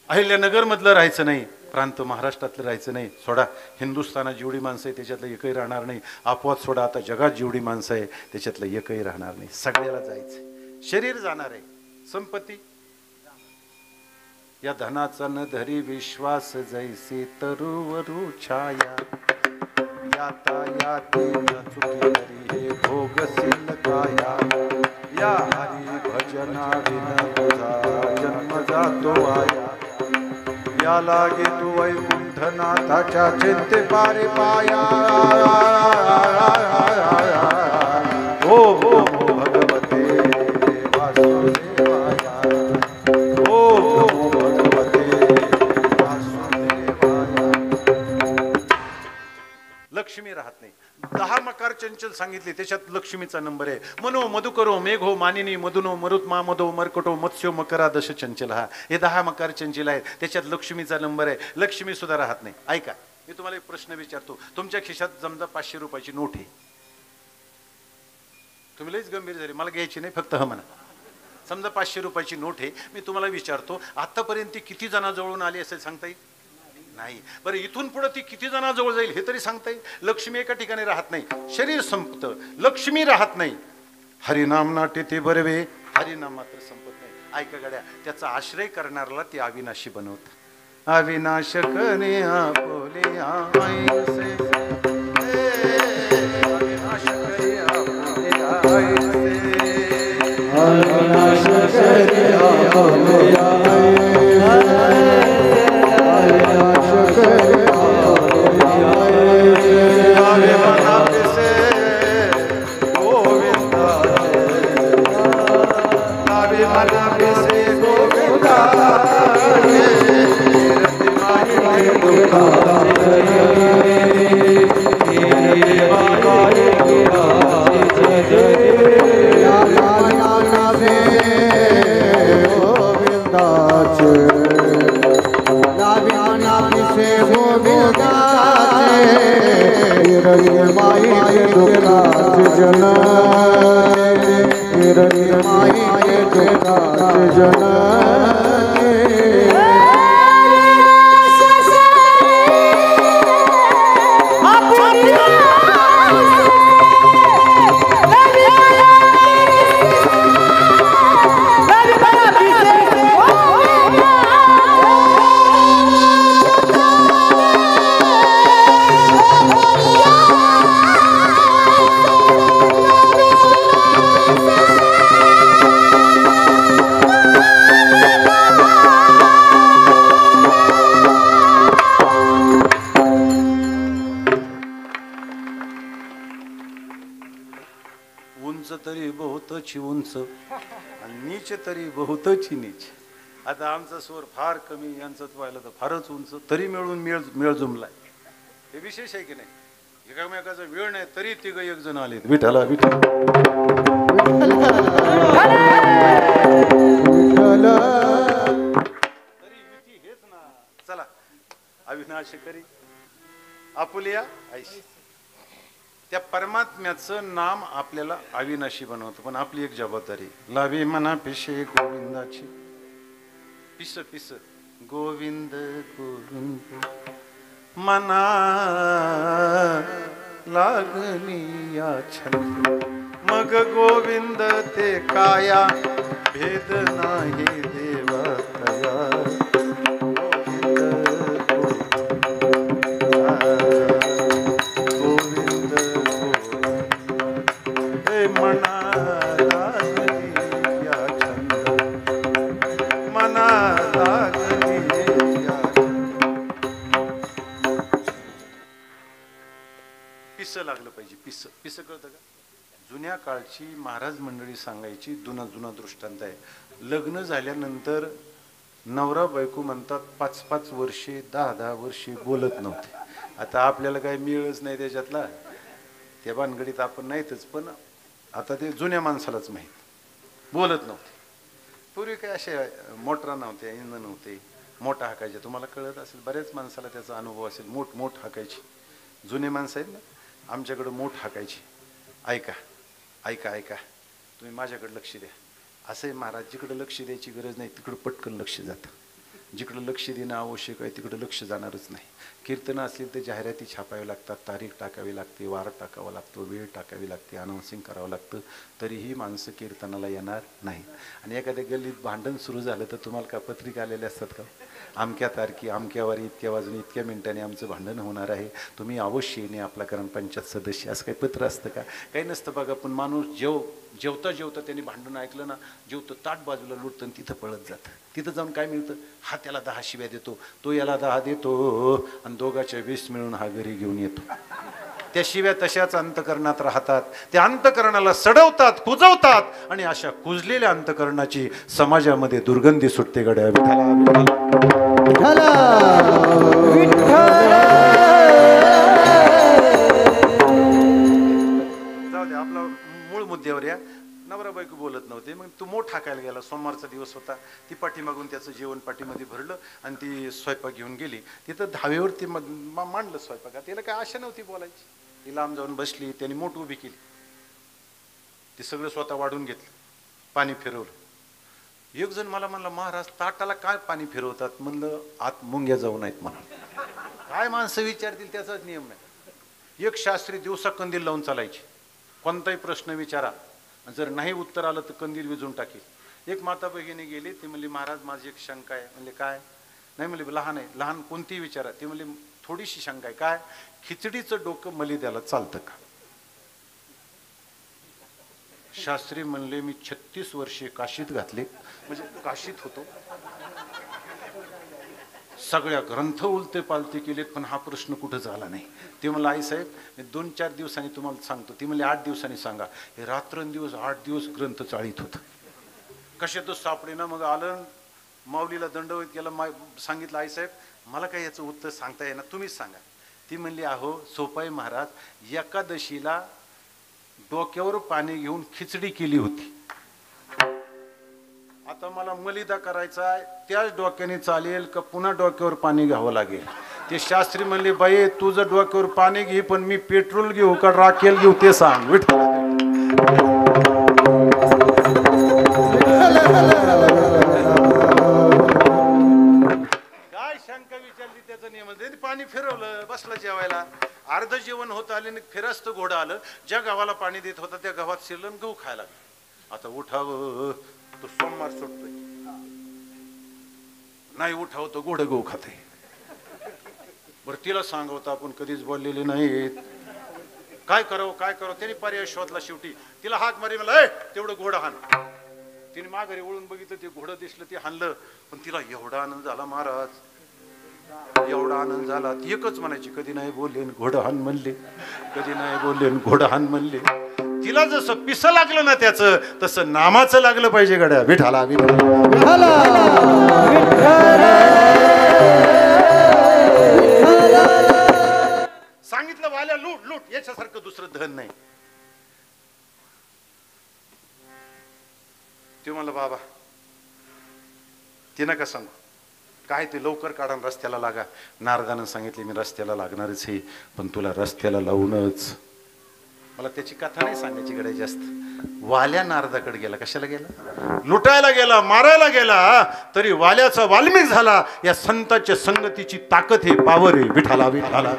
[SPEAKER 2] अहिल्यानगर मधलं राहायचं नाही. प्रांत महाराष्ट्रातलं राहायचं नाही. सोडा हिंदुस्थानात जेवढी माणसं आहे त्याच्यातलं एकही राहणार नाही. अपवाद सोडा आता जगात जेवढी माणसं आहे त्याच्यातलं एकही राहणार नाही. सगळ्याला जायचं. शरीर जाणार आहे. संपत्ती या धनाचा न धरी विश्वास जैसे तरुवरू छाया. याता याती न चुकी हरी हे भोगशील काया. या हरी भजना विन तुझा जन्म जातो वाया. या लागे तू वैकुंठनाथाच्या चिंते पारे पाया. हो हो हो भगवते वासुदेवाया. हो हो भगवते वासुदेवाया. लक्ष्मी राहत नाही. 10 मकार चंचल सांगितले त्याच्यात लक्ष्मीचा नंबर आहे. मनो मधुकरो मेघो मानिनी मधुनो मरुत्मा मधो मरकटो मत्स्यो मकरा दश चंचल. हा हे 10 मकार चंचल आहेत. त्याच्यात लक्ष्मीचा नंबर आहे. लक्ष्मी सुद्धा राहत नाही. ऐका मी तुम्हाला एक प्रश्न विचारतो. तुमच्या खिशात समजा 500 रुपयाची नोट आहे. तुम्ही लईच गंभीर झाली. मला घ्यायची नाही फक्त ह म्हणा. समजा 500 रुपयाची नोट आहे. मी तुम्हाला विचारतो आतापर्यंत ती किती जणांजवळून आली असेल सांगता येईल? नाही. बरं इथून पुढे ती किती जणांजवळ जाईल हे तरी सांगता येईल? लक्ष्मी एका ठिकाणी राहत नाही. शरीर संपतं. लक्ष्मी राहत नाही. हरिनाम नाटे ते बरवे. हरिनाम मात्र संपत नाही. ऐका गड्या त्याचा आश्रय करणाऱ्याला ती अविनाशी बनवत. अविनाश कने आपोले आईसे. अविनाश करे आपोले आईसे.
[SPEAKER 1] अविनाश करे आपोले आईसे.
[SPEAKER 2] उंच आणि नीच तरी बहुतची नीच. आता आमचा स्वर फार कमी, यांचं पाहिलं तर फारच उंच, तरी मिळून मेळ जुमलाय. हे विशेष आहे की नाही? एकामेकाचा वेळ नाही तरी तिघ एक जण आले. विठाला विठाला तरी युती हेच ना. चला अविनाश करी आपुलिया ऐशी. त्या परमात्म्याचं नाम आपल्याला अविनाशी बनवतं. पण आपली एक जबाबदारी. लावी मना पिशे गोविंदाची. पिस पिस गोविंद गोविंद मना लागली या छंद. मग गोविंद ते काया भेद नाही देवा तया. लागलं पाहिजे. पिस पिस कळतं का? जुन्या काळची महाराज मंडळी सांगायची जुना दृष्टांत आहे. लग्न झाल्यानंतर नवरा बायको म्हणतात 5-5 वर्षे 10-10 वर्षे बोलत नव्हते. आता आपल्याला काही मिळच नाही त्याच्यातला, त्या भानगडीत आपण नाहीतच. पण आता ते जुन्या माणसालाच माहीत, बोलत नव्हते. पूर्वी काय असे मोटरा नव्हते, इंधन नव्हते, मोठा हाकायचे. तुम्हाला कळत असेल, बऱ्याच माणसाला त्याचा अनुभव असेल. मोठ हाकायची जुने माणसं आहेत ना, आमच्याकडं मोठ हाकायची. ऐका ऐका ऐका, तुम्ही माझ्याकडे लक्ष द्या. असं आहे महाराज, जिकडं लक्ष द्यायची गरज नाही तिकडं पटकन लक्ष जातं. जिकडं लक्ष देणं आवश्यक आहे तिकडं लक्ष जाणारच नाही. कीर्तनं असतील तर जाहिराती छापावी लागतात, तारीख टाकावी लागते, वार टाकावा लागतो, वेळ टाकावी लागते, अनाऊन्सिंग करावं लागतं. तरीही माणसं कीर्तनाला येणार नाहीत. आणि एखाद्या गल्लीत भांडण सुरू झालं तर तुम्हाला का पत्रिका आलेल्या असतात का, अमक्या तारखी अमक्या वारी इतक्या वाजून इतक्या मिनिटांनी आमचं भांडण होणार आहे, तुम्ही अवश्य येणे आपला ग्रामपंचायत सदस्य. असं काही पत्र असतं का? काही नसतं बघा. पण माणूस जेवता जेवता त्यांनी भांडण ऐकलं ना, जेवतं ताट बाजूला लुटतं आणि तिथं पळत जातं. तिथं जाऊन काय मिळतं? हा त्याला 10 शिव्या देतो, तो याला 10 देतो, आणि दोघाच्या 20 मिळून हा घरी घेऊन येतो. त्या शिव्या तशाच अंतकरणात राहतात. त्या अंतकरणाला सडवतात, कुजवतात, आणि अशा कुजलेल्या अंतकरणाची समाजामध्ये दुर्गंधी सुटते. गड्या जाऊ दे, आपला मूळ मुद्द्यावर या. नवरा बायको बोलत नव्हते. मग तू मोठ हाकायला गेला. सोमवारचा दिवस होता. ती पाठीमागून त्याचं जेवण पाठीमध्ये भरलं आणि ती स्वयंपाक घेऊन गेली. तिथं धावेवरती मांडलं स्वयंपाक. तिला काय आशा नव्हती बोलायची. ती लांब जाऊन बसली. त्याने मोठ उभी केली. ते सगळं स्वतः वाढून घेतलं, पाणी फिरवलं. एक जण मला म्हणला, महाराज ताटाला काय पाणी फिरवतात? म्हणलं आत मुंग्या जाऊ नयेत म्हणा. काय माणसं विचारतील त्याचाच नियम नाही. एक शास्त्री दिवसा कंदील लावून चालायची. कोणताही प्रश्न विचारा, जर नाही उत्तर आलं तर कंदील विजून टाकेल. एक माता भगिनी गेली. ती म्हणली, महाराज माझी एक शंका आहे. म्हणले काय? नाही म्हणले लहान आहे. लहान कोणतीही विचारा. ती म्हणली थोडीशी शंका आहे. काय? खिचडीचं डोकं मलिद्याला चालतं का? शास्त्री म्हणले, मी 36 वर्षे काशीत घातले, म्हणजे काशीत होतो, सगळ्या ग्रंथ उलते पालते केलेत, पण हा प्रश्न कुठं झाला नाही. ते म्हणलं, आई साहेब मी 2-4 दिवसांनी तुम्हाला सांगतो. ती म्हणली 8 दिवसांनी सांगा. हे रात्रंदिवस 8 दिवस ग्रंथ चाळीत होतं, कशातच सापडे ना. मग आलं, माऊलीला दंडवत केला, सांगितलं, आई साहेब मला काय याचं उत्तर सांगता येणार, तुम्हीच सांगा. ती म्हणली, अहो सोपं आहे महाराज, एकादशीला डोक्यावर पाणी घेऊन खिचडी केली होती. आता मला मलिदा करायचा आहे, त्याच डोक्याने चालेल का पुन्हा डोक्यावर पाणी घ्यावं लागेल? ते शास्त्री म्हणले, बाई तुझं डोक्यावर पाणी घे, पण मी पेट्रोल घेऊ का राखेल घेऊ ते सांग. विठ्ठल काय शंका विचारली त्याचा नियम. पाणी फिरवलं, बसला जेवायला. अर्ध जेवण होत आले, फिरस्त घोडं आलं. ज्या गावाला पाणी देत होता त्या गावात शिरलं, गहू खायला लागला. आता उठावं तो सोमवार सुटतोय, नाही उठावं तो घोडं गहू खाते. बरं तिला सांगवतं आपण कधीच बोललेले नाहीत. काय करावं काय करावं, त्याने पर्याय शोधला. शेवटी तिला हाक मारी, मला तेवढं घोडं हाण. तिने माघारी वळून बघितलं, ते घोडं दिसलं, ते हाणलं. पण तिला एवढा आनंद झाला महाराज, एवढा आनंद झाला. ती एकच म्हणायची, कधी नाही बोलले घोडं हाण म्हणले, कधी नाही बोलले घोडं हाण म्हणले. तिला जसं पिसं लागलं ना त्याचं, तसं नामाचं लागलं पाहिजे. गड्या विठाला विठाला. सांगितलं वाल्या लूट लूट, याच्यासारखं दुसरं धन नाही. ते म्हणलं, बाबा ते नका सांगू, काय ते लवकर काढा रस्त्याला लागा. नारदानं सांगितले, मी रस्त्याला लागणारच आहे, पण तुला रस्त्याला लावूनच. मला त्याची कथा नाही सांगायची गड्या जास्त. वाल्या नारदाकडे गेला. कशाला गेला? लुटायला गेला, मारायला गेला, तरी वाल्याचा वाल्मिक झाला. या संतांच्या संगतीची ताकद हे पावर आहे. विठाला विठाला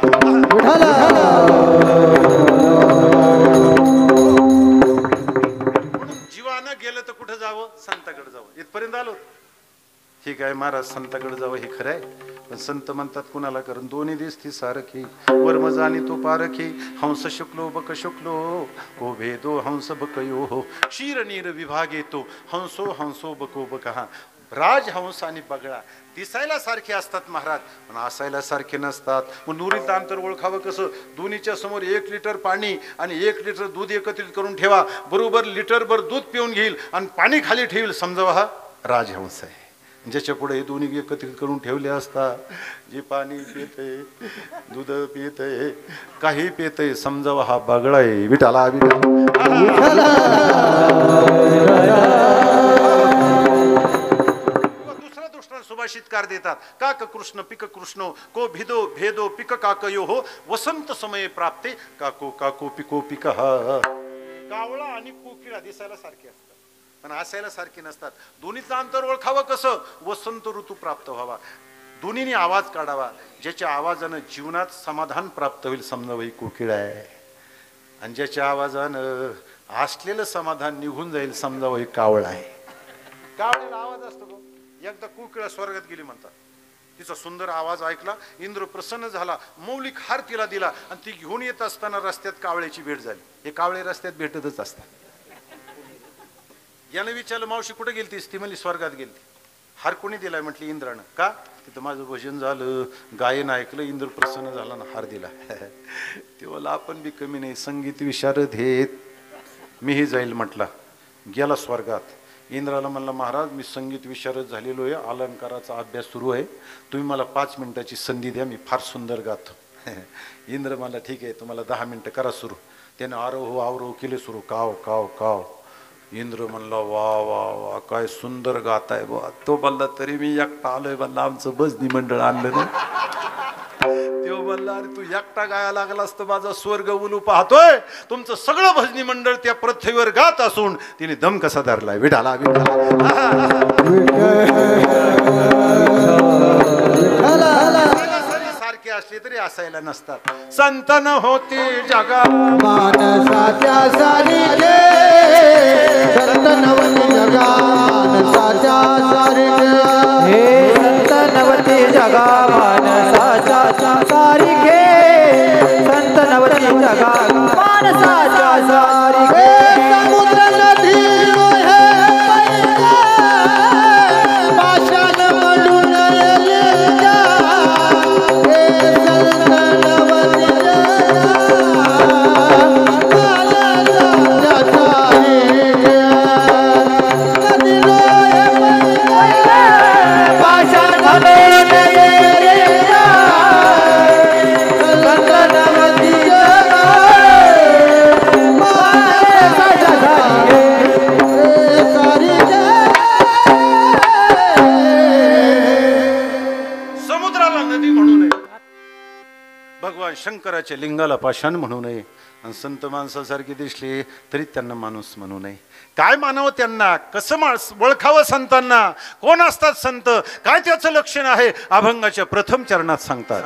[SPEAKER 2] जीवानं गेलं तर कुठं जावं? संताकडे जावं. इथपर्यंत आलो. ठीक आहे महाराज, संताकडे जावं हे खरं आहे, पण संत म्हणतात कुणाला? कारण दोन्ही दिसती सारखी, वर्म जाणी तो पारखी. हंस शुक्लो बक शुक्लो हो भेदो हंस बकयो हो. क्षीर नीर विभाग येतो हंसो हंसो बको बकहा. राजहंस आणि बगळा दिसायला सारखे असतात महाराज, पण असायला सारखे नसतात. मग नुरीत अंतर ओळखावं कसं? दोन्हीच्या समोर 1 लिटर पाणी आणि 1 लिटर दूध एकत्रित करून ठेवा. बरोबर लिटरभर दूध पिऊन घेईल आणि पाणी खाली ठेवील, समजावा हा राजहंस आहे. ज्याच्या पुढे हे दोन्ही एकत्रित करून ठेवले असता, जे पाणी पितय, दूध पितय, काही पितय, समजावा हा बगळा आहे. विठाला दुसरा सुभाषितकार देतात, काक कृष्ण पिक कृष्ण को भिदो भेदो पिक काकयो हो वसंत समये प्राप्ते काको काको पिको पिक. कावळा आणि कोकिळा दिसायला सारखे असतात पण असायला सारखे नसतात. दोन्हीचं अंतर ओळखावं कसं? वसंत ऋतू प्राप्त व्हावा, दोन्हीने आवाज काढावा, ज्याच्या आवाजानं जीवनात समाधान प्राप्त होईल समजावं ही कोकिळा आहे, आणि ज्याच्या आवाजानं असलेलं समाधान निघून जाईल समजावं ही कावळा आहे. कावळ्याला आवाज असतो तो. एकदा कोकिळा स्वर्गात गेली म्हणतात, तिचा सुंदर आवाज ऐकला, इंद्र प्रसन्न झाला, मौलिक हार तिला दिला, आणि ती घेऊन येत असताना रस्त्यात कावळ्याची भेट झाली. हे कावळे रस्त्यात भेटतच असतात. यानं विचारलं, मावशी कुठे गेलतीस? ती म्हणली स्वर्गात गेलती. हार कोणी दिलाय? म्हटली इंद्रानं. का? तिथं माझं भजन झालं, गायन ऐकलं, इंद्र प्रसन्न झाला ना हार दिला. तेव्हा आपण बी कमी नाही, संगीत विशारद हेत, मीही जाईल म्हटला. गेला स्वर्गात. इंद्राला म्हणला, महाराज मी संगीत विशारद झालेलो आहे, अलंकाराचा अभ्यास सुरू आहे, तुम्ही मला 5 मिनिटाची संधी द्या, मी फार सुंदर गातो. इंद्र मला ठीक आहे, तुम्हाला 10 मिनिटं करा सुरू. त्याने आरोह आवरोह केले सुरू, काव काव काव. इंद्र म्हणला, वा वा वा काय सुंदर गाताय बा. तो म्हणला, तरी मी एकटा आलोय म्हणला, आमचं भजनी मंडळ आणलं ना. तो म्हणला, अरे तू एकटा गाया लागला असतं, माझा स्वर्ग उलू पाहतोय, तुमचं सगळं भजनी मंडळ त्या पृथ्वीवर गात असून तिने दम कसा धरलाय. विठाला सारखे असले तरी असायला नसतात. संतन होती जगा
[SPEAKER 1] मानसाच्या सारीचे, संत नवती जगा मानसाच्या सारीचे, हे संत नवती जगा मानसाच्या सारीचे, संत नवती जगा मानसाच्या सारीचे. समुद्र नदी हे पाषाण म्हणून येत्या, हे संत नवती
[SPEAKER 2] शंकराच्या लिंगाला पाषाण म्हणू नये, आणि संत माणसासारखे दिसले तरी त्यांना माणूस म्हणू नये. काय मानावं त्यांना? कसं ओळखावं संतांना? कोण असतात संत? काय त्याचं लक्षण आहे? अभंगाच्या प्रथम चरणात सांगतात.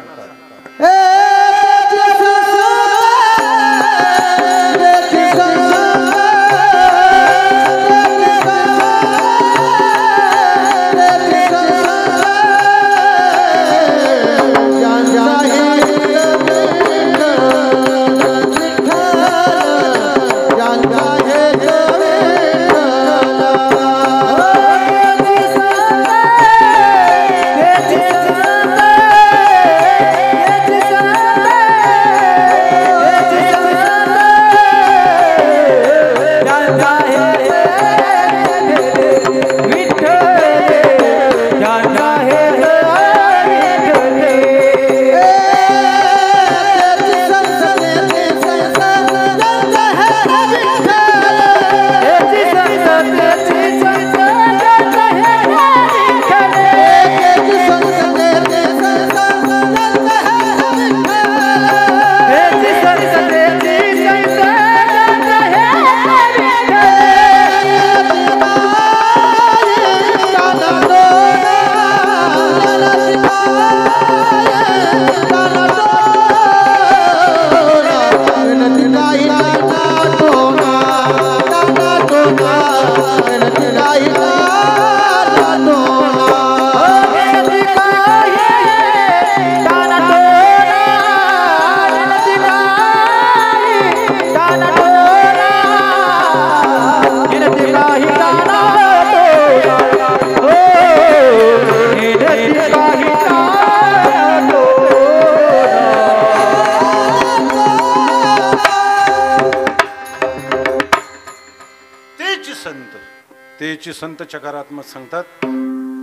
[SPEAKER 2] संत चकारात्मक सांगतात,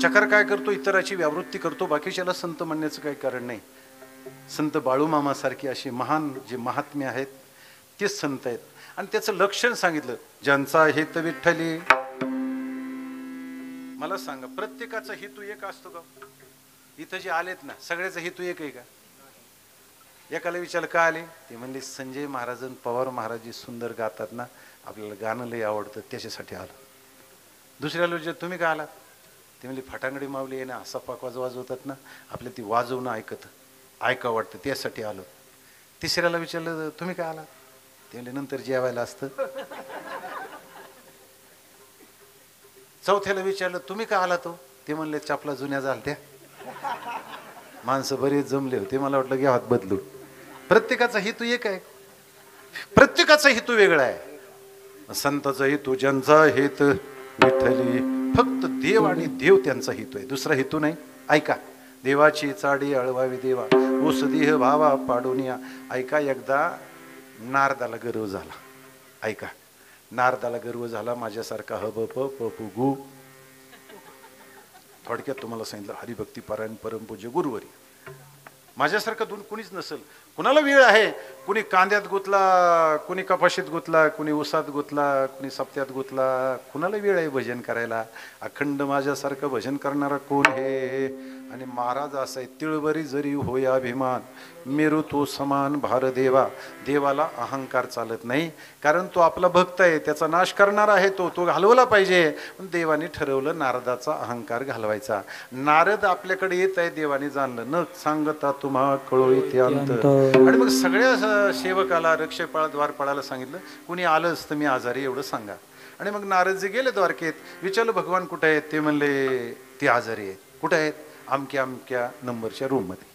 [SPEAKER 2] चकार काय करतो, इतराची व्यावृत्ती करतो, बाकीच्याला संत म्हणण्याचं काही कारण नाही. संत बाळूमामासारखे असे महान जे महात्मे आहेत तेच संत आहेत. आणि त्याचं लक्षण सांगितलं, ज्यांचा हेत विठ्ठली. मला सांगा, प्रत्येकाचा हेतू एक असतो का? इथं जे आलेत ना, सगळ्याचा हेतू एक आहे का? एकाला विचारलं का आले, ते म्हणले संजय महाराज आणि पवार महाराज जे सुंदर गातात ना, आपल्याला गाणं लय आवडतं, त्याच्यासाठी आलो. दुसऱ्याला विचार तुम्ही का आलात, ते म्हणले फटांगडी मावली आहे ना, असा पाकवाज वाजवतात ना, आपल्या ती वाजवणं ऐका वाटतं, त्यासाठी आलो. तिसऱ्याला विचारलं तुम्ही का आलात, ते म्हणले नंतर जेवायला असतं. चौथ्याला विचारलं तुम्ही का आला, तो ते म्हणले चपला जुन्या झालत्या, माणसं बरेच जमले होते, मला वाटलं घ्या हात बदलू. प्रत्येकाचा हेतू एक आहे, प्रत्येकाचा हेतू वेगळा आहे. संताचा हेतू ज्यांचा हेत विठ्ठली, फक्त देव आणि देव त्यांचा हेतू आहे, दुसरा हेतू नाही. ऐका, देवाची चाडी अळवावी देवा, ओस देह भावा पाडोनिया. ऐका, एकदा नारदाला गर्व झाला. ऐका, नारदाला गर्व झाला, माझ्यासारखा हबप पपुगू. थोडक्यात तुम्हाला सांगितलं, हरिभक्ती पारायण परमपूज्य गुरुवरी माझ्यासारखं कुणीच नसेल. कुणाला वेळ आहे, कुणी कांद्यात गुतला, कुणी कपाशीत गुतला, कुणी उसात गुतला, कुणी सप्त्यात गुतला, कुणाला वेळ आहे भजन करायला. अखंड माझ्यासारखं भजन करणारा कोण हे? आणि महाराज असा आहे, तिळवरी जरी होय अभिमान, मेरू तो समान भार देवा. देवाला अहंकार चालत नाही, कारण तो आपला भक्त आहे, त्याचा नाश करणारा आहे, तो घालवला पाहिजे. पण देवाने ठरवलं नारदाचा अहंकार घालवायचा. नारद आपल्याकडे येत आहे, देवाने जाणलं, न सांगता तुम्हा कळो इथे अंत. आणि मग सगळ्या सेवकाला रक्षपाळ द्वारपाळाला सांगितलं, कुणी आलं असतं मी आजारी एवढं सांगा. आणि मग नारदजी गेले द्वारकेत, विचारलं भगवान कुठे आहेत, ते म्हणले ते आजारी आहेत. कुठे आहेत? अमक्या नंबरच्या रूममध्ये.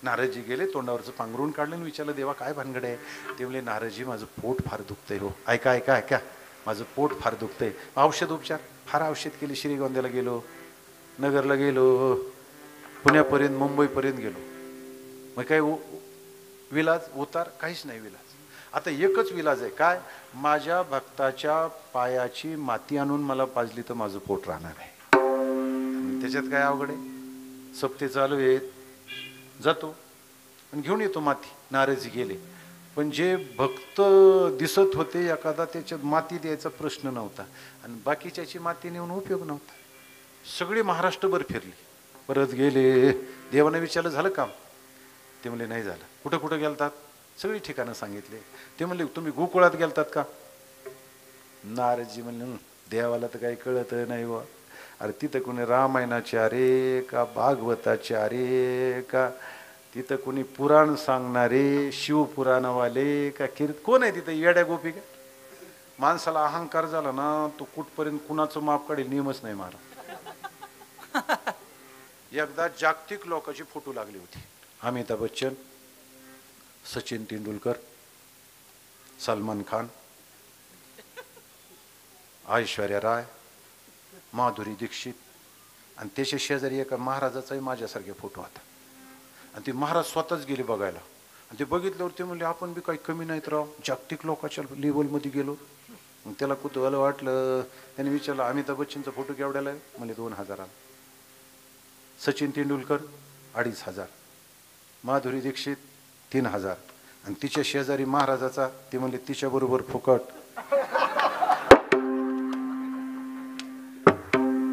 [SPEAKER 2] नारदजी गेले, तोंडावरचं पांघरून काढलं आणि विचारलं देवा काय भानगड आहे. ते म्हणले नारदजी माझं पोट फार दुखतंय हो. ऐका, माझं पोट फार दुखतंय. औषध उपचार फार औषध केली, श्रीगोंद्याला गेलो, नगरला गेलो, पुण्यापर्यंत मुंबईपर्यंत गेलो, मग काय विलाज उतार काहीच नाही विलाज. आता एकच विलाज आहे, काय? माझ्या भक्ताच्या पायाची माती आणून मला पाजली तर माझं पोट राहणार आहे. त्याच्यात काय अवघड आहे? सप्ते चालू आहेत, जातो आणि घेऊन येतो माती. नारदजी गेले, पण जे भक्त दिसत होते एखादा त्याच्यात माती द्यायचा प्रश्न नव्हता, आणि बाकीच्याची माती नेऊन उपयोग नव्हता. सगळे महाराष्ट्रभर फिरले, परत गेले. देवाने विचारलं झालं काम? ते म्हणले नाही झालं. कुठं कुठं गेलतात? सगळी ठिकाणं सांगितले. ते म्हणले तुम्ही गोकुळात गेलतात का? नारदजी म्हणले देवाला तर काही कळत नाही व. अरे तिथं कोणी रामायणाचे अरे का भागवताचे अरे का तिथं कोणी पुराण सांगणारे शिवपुराणवाले का कोण आहे तिथं? येड्या गोपी का? माणसाला अहंकार झाला ना, तो कुठपर्यंत कुणाचं माप काढेल नियमच नाही मारा. एकदा जागतिक लोकांची फोटो लागली होती. अमिताभ बच्चन, सचिन तेंडुलकर, सलमान खान, ऐश्वर्या राय, माधुरी दीक्षित, आणि त्याच्या शेजारी एका महाराजाचाही माझ्यासारखे फोटो होता. आणि ते महाराज स्वतःच गेले बघायला, आणि ते बघितल्यावर ते म्हणले आपण बी काही कमी नाहीत राव, जागतिक लोकांच्या लेवलमध्ये गेलो. मग त्याला कुतूहल वाटलं, त्याने विचारलं अमिताभ बच्चनचा फोटो केवढ्याला आहे? म्हणजे 2000. सचिन तेंडुलकर 2500, माधुरी दीक्षित 3000, आणि तिच्या शेजारी महाराजाचा ते म्हणले तिच्याबरोबर फुकट.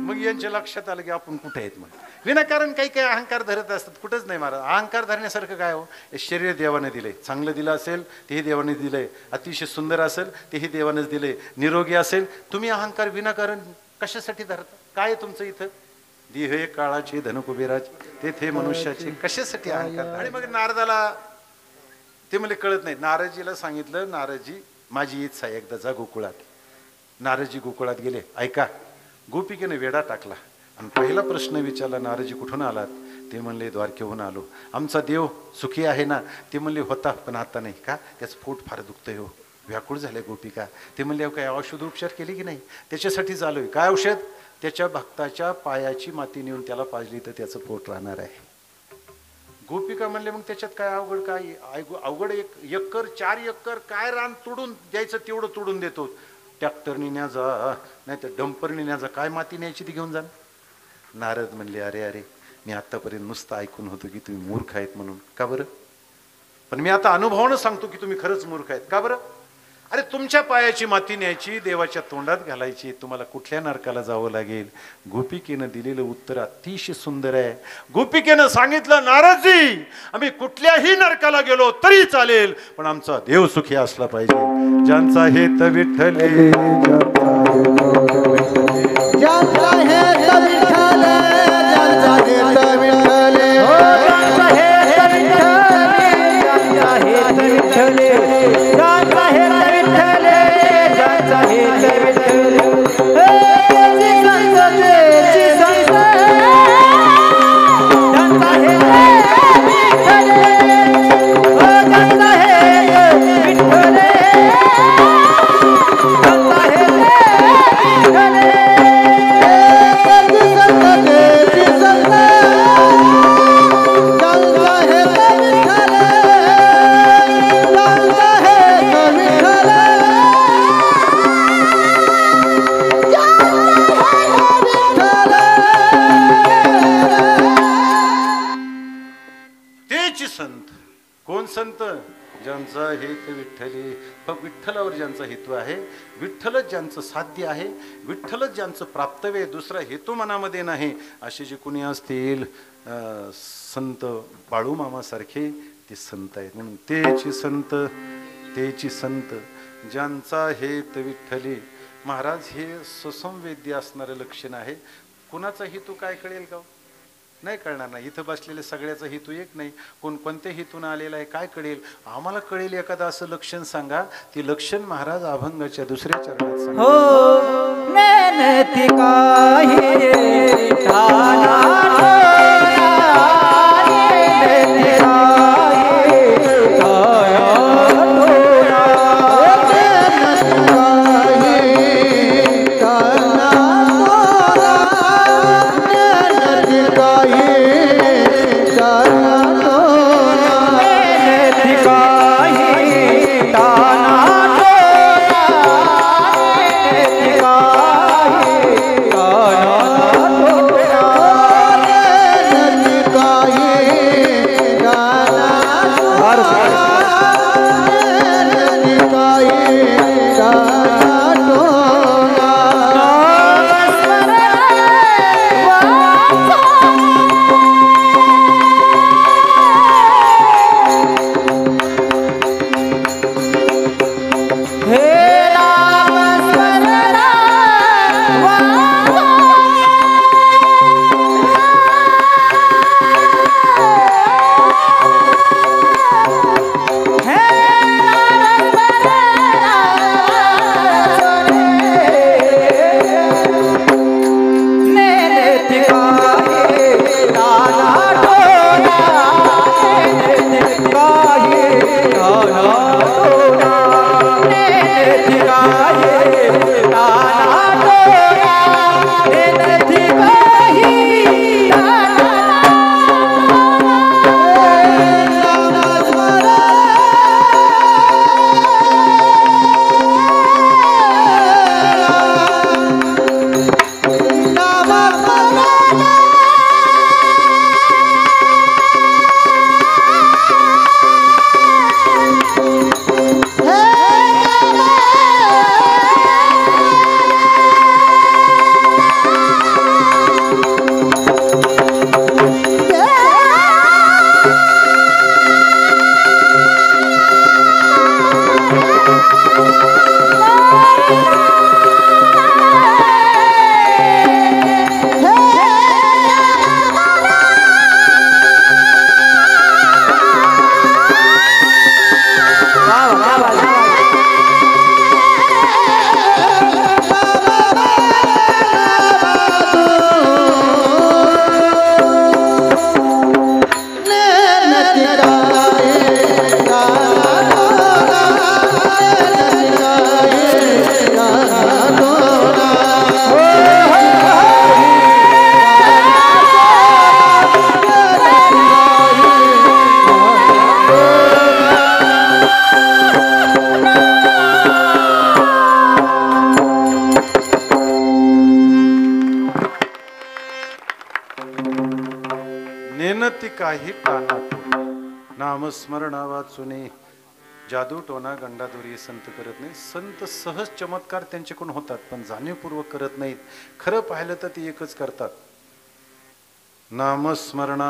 [SPEAKER 2] मग यांच्या लक्षात आलं की आपण कुठे आहेत. मग विनाकारण काही काही अहंकार धरत असतात, कुठंच नाही महाराज. अहंकार धरण्यासारखं काय हो? शरीर देवाने दिले, चांगलं दिलं असेल तेही देवाने दिलंय, अतिशय सुंदर असेल तेही देवानेच दिले, निरोगी असेल. तुम्ही अहंकार विनाकारण कशासाठी धरता? काय तुमचं इथं? देह काळाचे धनकुबेराचे तेथे मनुष्याचे, कशासाठी अहंकार? आणि मग नारदाला ते मला कळत नाही. नारदजीला सांगितलं, नारदजी माझी इच्छा आहे एकदा जा गोकुळात. नारदजी गोकुळात गेले. ऐका, गोपिकेने वेडा टाकला आणि पहिला प्रश्न विचारला, नारदजी कुठून आलात? ते म्हणले द्वारकेहून आलो. आमचा देव सुखी आहे ना? ते म्हणले होता पण आता नाही. का? त्याचं पोट फार दुखतंय हो. व्याकुळ झाले गोपिका. ते म्हणले काय औषध उपचार केले की नाही? त्याच्यासाठी चालू. काय औषध? त्याच्या भक्ताच्या पायाची माती नेऊन त्याला पाजली तर त्याचं पोट राहणार आहे. गोपिका म्हणले मग त्याच्यात काय अवघड? काय अवघड? 1 एकर 4 एकर काय रान तोडून द्यायचं तेवढं तोडून देतो. ट्रॅक्टरनी न्याजा नाही तर डंपरनी न्याजा, काय माती न्यायची ती घेऊन जा. नारद म्हणले, अरे अरे, मी आतापर्यंत नुसतं ऐकून होतो की तुम्ही मूर्ख आहेत म्हणून. का बरं? पण मी आता अनुभवानं सांगतो की तुम्ही खरंच मूर्ख आहेत. का बरं? अरे तुमच्या पायाची माती न्यायची, देवाच्या तोंडात घालायची, तुम्हाला कुठल्या नरकाला जावं लागेल? गोपिकेनं दिलेलं उत्तर अतिशय सुंदर आहे. गोपिकेनं सांगितलं, नारदजी, आम्ही कुठल्याही नरकाला गेलो तरी चालेल, पण आमचा देव सुखी असला पाहिजे. ज्यांचा हेत विठ्ठले,
[SPEAKER 1] ज्यांचा हेत विठ्ठले, ज्यांचा हेत विठ्ठले, ज्यांचा हेत विठ्ठले, ज्यांचा हेत विठ्ठले, ज्यांचा हेत विठ्ठले, ज्यांचा हेत विठ्ठले, तेची संत, तेची संत, ज्यांचा हेत विठ्ठले, ज्यांचा हेत विठ्ठले, ज्यांचा हेत विठ्ठले, तेची संत, तेची संत, ज्यांचा हेत विठ्ठले, ज्यांचा हेत विठ्ठले,
[SPEAKER 2] तेची संत. कोण संत? ज्यांचा हेत विठ्ठले. मग विठ्ठलावर ज्यांचा हेतू आहे, विठ्ठलच ज्यांचं साध्य आहे, विठ्ठलच ज्यांचं प्राप्तव्य आहे, दुसरा हेतू मनामध्ये नाही, असे जे कुणी असतील संत बाळूमामासारखे, ते संत आहेत. म्हणून तेची संत, तेची संत, ज्यांचा हेत विठ्ठले. महाराज, हे सुसंवेद्य असणारं लक्षण आहे. कुणाचा हेतू काय कळेल का? नाही कळणार नाही. इथं बसलेले सगळ्याचा हेतू एक नाही. कोण कोणत्या हेतून आलेला आहे काय कळेल? आम्हाला कळेल एखादं असं लक्षण सांगा. ती लक्षण महाराज अभंगाच्या दुसऱ्या चरणात सांगा.
[SPEAKER 1] हो नेती काही ठाणा
[SPEAKER 2] काही कानात नामस्मरणा वाचुने जादू टोना गंडादोरी संत करत नाही. संत सहज चमत्कार त्यांच्याकडून होतात पण जाणीवपूर्वक करत नाहीत. खरं पाहिलं तर ते एकच करतात, नामस्मरण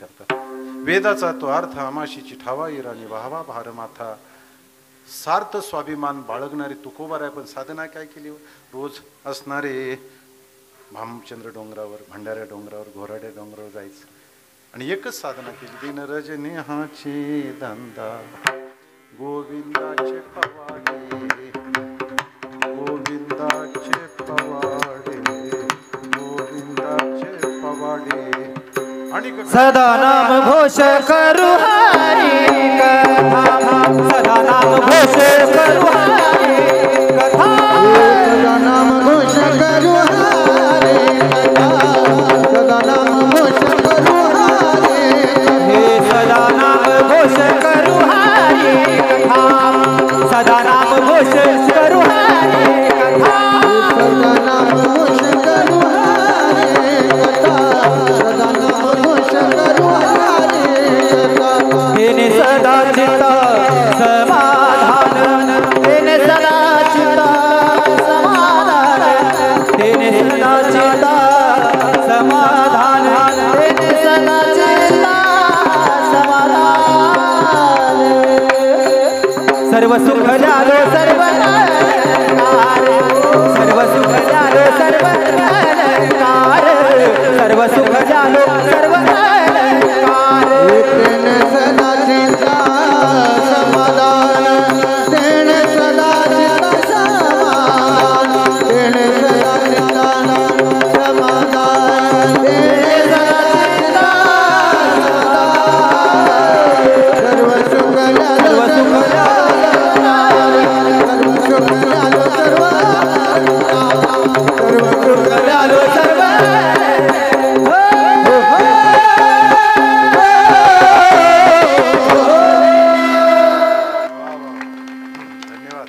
[SPEAKER 2] करतात. वेदाचा तो अर्थ आमाशीची ठावा इराणी वाहवा भारमाथा. सार्थ स्वाभिमान बाळगणारे तुकोबार आहे पण साधना काय केली? रोज असणारे भामचंद्र डोंगरावर, भंडाऱ्या डोंगरावर, घोराड्या डोंगरावर जायचं आणि एकच साधना केली. दिन रजनी हाचे दांदा गोविंदाचे पवाडे, गोविंदाचे पवाडे, गोविंदाचे पवाडे. आणि
[SPEAKER 1] सदा नाम घोष करू हरी कथा, सदा नाम घोष करू हरी कथा, सदा नाम घोष करू हरी कथा, सदा नाम घोष करू हरी हे सदा नाम घोष करू हरी कथा, सदा नाम घोष करू हरी कथा, सदा नाम घोष करू हरी कथा, सदा नाम घोष करू हरी कथा. तेने सदा चित्त समाधान, तेने सदा चित्त समाधान, तेने सदा चित्त समाधान, तेने सदा चित्त समाधान. सर्व सुख झालो सर्व अलंकार, सर्व सुख झालो सर्व अलंकार, सर्व सुख झालो सर्व अलंकार. तेने सदा चित्त समाधान, तेने सदा चित्त समाधान, तेने सदा चित्त समाधान, तेने सदा चित्त सर्व सुख झालो सर्व सुख झालो सर्व सुख झालो सर्व.
[SPEAKER 2] धन्यवाद.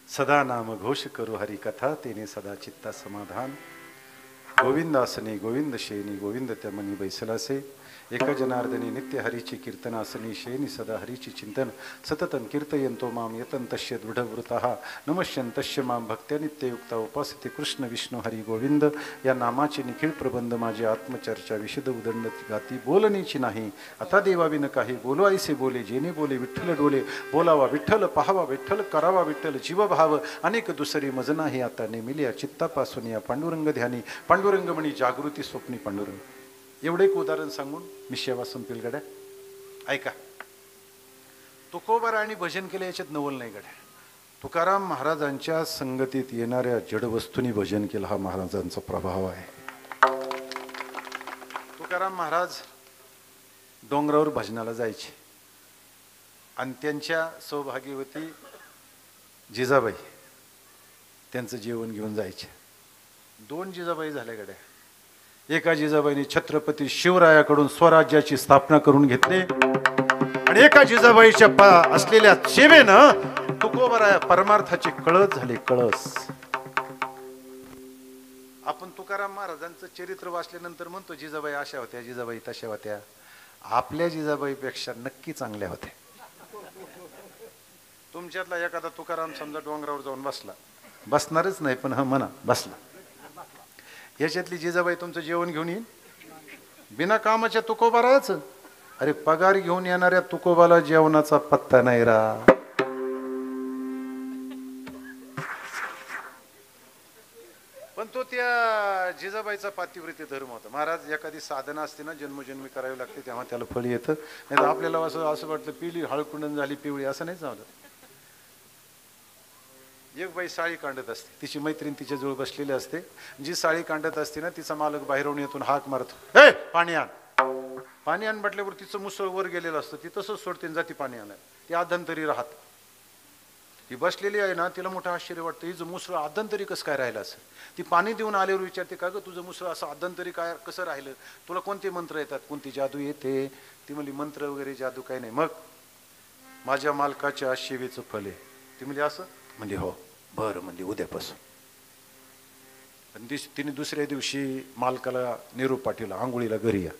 [SPEAKER 2] सदा नाम घोष करू हरी कथा, तेने सदा चित्ता समाधान. गोविंदासने गोविंद शेनी, गोविंद त्या मनी बैसलासे. एक जनार्दनी नित्य हरीची कीर्तनासनी शेनी, सदा हरीची चिंतन सततं कीर्तयंतो माम यतंतस्य दृढवृतः नमश्यंतस्य माम भक्त्या नित्ययुक्ता उपासते कृष्ण विष्णू हरी गोविंद. या नामाचे निखिळ प्रबंध माझी आत्मचर्चा विशद उदंड गाती बोलणीची नाही. आता देवाविन काही बोलो ऐसे बोले, जेने बोले विठ्ठल डोले. बोलावा विठ्ठल, पाहावा विठ्ठल, करावा विठ्ठल, जीवभाव अनेक दुसरी मज नाही. आता नेमिल्या चित्तापासून या पांडुरंग ध्यानी, पांडुरंग म्हणी जागृती स्वप्नी पांडुरंग. एवढं एक उदाहरण सांगून मी सेवा संपेल गड्या. ऐका, तुकोबार आणि भजन केलं याच्यात नवल नाही गड्या. तुकाराम महाराजांच्या संगतीत येणाऱ्या जडवस्तूंनी भजन केलं हा महाराजांचा प्रभाव आहे. तुकाराम महाराज डोंगरावर भजनाला जायचे आणि त्यांच्या सौभाग्यवती जिजाबाई त्यांचं जेवण घेऊन जायचे. 2 जिजाबाई झाल्या गड्या. एका जिजाबाईने छत्रपती शिवरायाकडून स्वराज्याची स्थापना करून घेतली आणि एका जिजाबाईच्या असलेल्या सेवेनं तुकोबारा परमार्थाचे कळस झाले. कळस. आपण तुकाराम महाराजांचं चरित्र वाचल्यानंतर म्हणतो जिजाबाई अशा होत्या, जिजाबाई तशा होत्या. आपल्या जिजाबाईपेक्षा नक्की चांगल्या होत्या. तुमच्यातला एखादा तुकाराम समजा डोंगरावर जाऊन बसला, बसणारच नाही पण हा म्हणा बसला, याच्यातली जिजाबाई तुमचं जेवण घेऊन येईल बिना कामाच्या तुकोबाराच. अरे पगार घेऊन येणाऱ्या तुकोबाला जेवणाचा पत्ता नाही रा. पण तो त्या जिजाबाईचा पातिव्रत्य धर्म होता. महाराज एखादी साधना असते ना जन्मजन्मी करावी लागते तेव्हा त्याला फळ येतं. नाही तर आपल्याला असं वाटतं पिली हळकुंडन झाली पिवळी, असं नाही झालं. एक बाई साळी कांडत असते, तिची मैत्रीण तिच्या जवळ बसलेली असते. जी साळी कांडत असते ना तिचा मालक बाहेरून येतून हाक मारतो, हे पाणी आण. पाणी आण म्हटल्यावर तिचं मुसळ वर गेलेलं असतं, ती तसंच सोडते जाती पाणी आणायला. ती आदंतरी राहत. ती बसलेली आहे ना, तिला मोठं आश्चर्य वाटतं, हिचं मुसळ आदंतरी कसं काय राहिलं असं. ती पाणी देऊन आल्यावर विचारते, का ग तुझं मुसळ असं आदंतरी काय कसं राहिलं, तुला कोणते मंत्र येतात, कोणती जादू येते. ती म्हणली मंत्र वगैरे जादू काही नाही. मग माझ्या मालकाच्या सेवेचं फल आहे. ती म्हणजे असं म्हणजे हो बरं म्हणजे उद्यापासून. पण तिने दुसऱ्या दिवशी मालकाला निरोप पाठवला, आंघोळीला घरी या.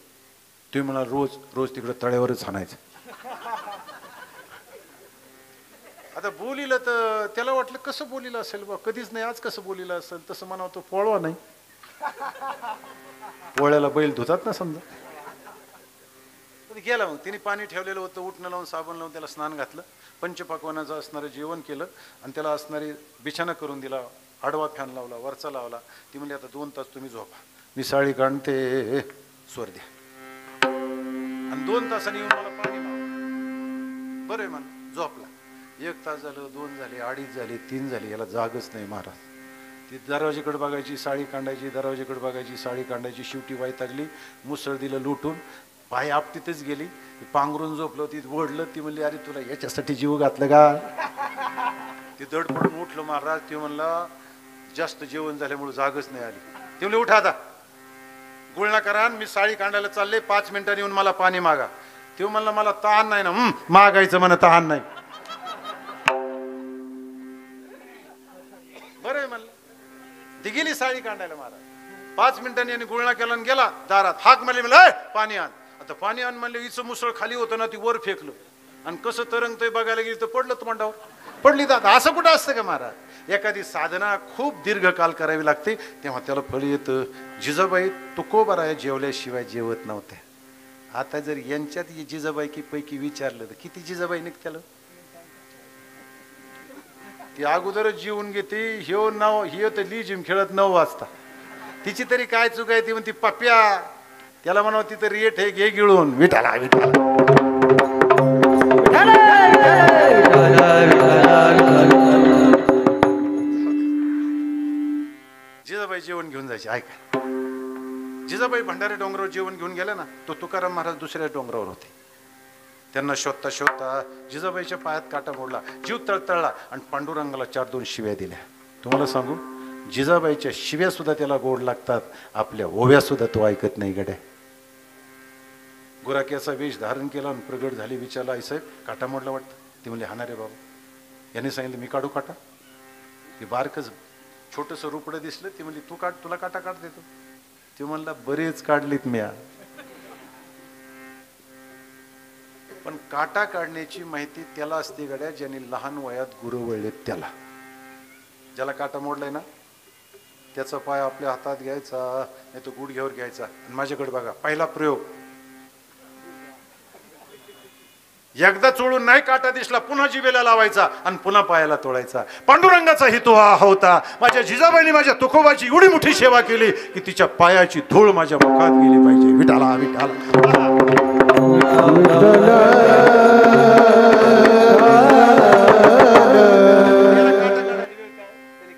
[SPEAKER 2] तुम्ही मला रोज रोज तिकडं तळ्यावरच हाणायचं. आता बोलिलं तर त्याला वाटलं कसं बोलिलं असेल बा, कधीच नाही, आज कसं बोलिलं असेल. तसं म्हणावं तो पोळवा नाही, पोळ्याला बैल धुतात ना समजा. गेला मग तिने पाणी ठेवलेलं होतं, उठणं लावून साबण लावून त्याला स्नान घातलं, पंचपक्वानाचं असणारं जेवण केलं आणि त्याला असणारी बिछाना करून दिला, आडवा फॅन लावला, वरचा लावला. ती म्हणली आता 2 तास तुम्ही झोपा, मी साडी काढते, स्वर द्या, आणि 2 तासांनी येऊन मला पाणी माग. बरं आहे मला. झोपला. 1 तास झालं, 2 झाले, 2.5 झाले, 3 झाले, याला जागच नाही महाराज. ती दरवाजेकडे बघायची, साडी काढायची, दरवाजेकडे बघायची, साडी काढायची. शेवटी वैतागली, मुसळ दिलं लुटून, पाय आपटीतच गेली, पांघरून झोपलं. ती ओढलं, ती म्हणली अरे तुला याच्यासाठी जीव घातलं का? ती दड पडून उठलं महाराज. ती म्हणला जास्त जेवण झाल्यामुळे जागच नाही आली. ती म्हणली उठा आता, गुळणा करा, मी साडी काढायला चालले, 5 मिनिटांनी येऊन मला पाणी मागा. ती म्हणला मला तहान नाही ना. मागायचं म्हणा, तहान नाही. बरं आहे म्हणलं. ती गेली साडी काढायला महाराज. 5 मिनिटांनी यांनी गुळणा केला आणि गेला दारात. हाक मारली, म्हणलं पाणी आण. आता पाणी आण म्हणलं, हिचं मुसळ खाली होतं ना, ती वर फेकलं आणि कसं तरंगतंय बघायला गेली तर पडलं तोंडावर. पडली दादा. असं कुठं असतं का महाराज? एखादी साधना खूप दीर्घकाल करावी लागते तेव्हा त्याला फळ येतं. जिजाबाई तुकोबाराया जेवल्याशिवाय जेवत नव्हत्या. आता जर यांच्यात जिजाबाई की पैकी विचारलं तर किती जिजाबाई निघत्याला? ती अगोदरच जीवन घेते. ह्यो नाव ह्यो तर लिजिम खेळत 9 वाजता. तिची तरी काय चूक आहे? ती म्हणती पप्प्या, त्याला म्हणावं तिथं रेट हे घे गिळून. विठाला विठाला जिजाबाई जेवण घेऊन जायचे. ऐका, जिजाबाई भंडारे डोंगरावर जेवण घेऊन गेले ना, तो तुकाराम महाराज दुसऱ्या डोंगरावर होते. त्यांना शोधता शोधता जिजाबाईच्या पायात काटा मोडला, जीव तळतळला आणि पांडुरंगाला 4-2 शिव्या दिल्या. तुम्हाला सांगू, जिजाबाईच्या शिव्या सुद्धा त्याला गोड लागतात, आपल्या ओव्या सुद्धा तो ऐकत नाही गड्या. गुराक्याचा वेश धारण केला आणि प्रगट झाली. विचारला, आई साहेब काटा मोडला वाटतं? ती म्हणली हा ना रे बाबा. याने सांगितलं मी काढू काटा? ती बारकच छोटंसं रुपडं दिसलं. ती म्हणली तू काढ, तुला काटा काढ देतो. ती म्हणला बरेच काढलीत म्या, पण काटा काढण्याची माहिती त्याला असते गड्या ज्यांनी लहान वयात गुरु वळलेत त्याला. ज्याला काटा मोडलाय ना, त्याचा पाय आपल्या हातात घ्यायचा, नाही तो गुडघ्यावर घ्यायचा आणि माझ्याकडे बघा. पहिला प्रयोग, एकदा चोळून नाही काटा दिसला, पुन्हा जिभेला लावायचा आणि पुन्हा पायाला तोडायचा. पांडुरंगाचा हेतू हा होता. माझ्या जिजाबाईने माझ्या तुकोबाची एवढी मोठी सेवा केली की तिच्या पायाची धूळ माझ्या मुखात गेली पाहिजे. विठाला विठाला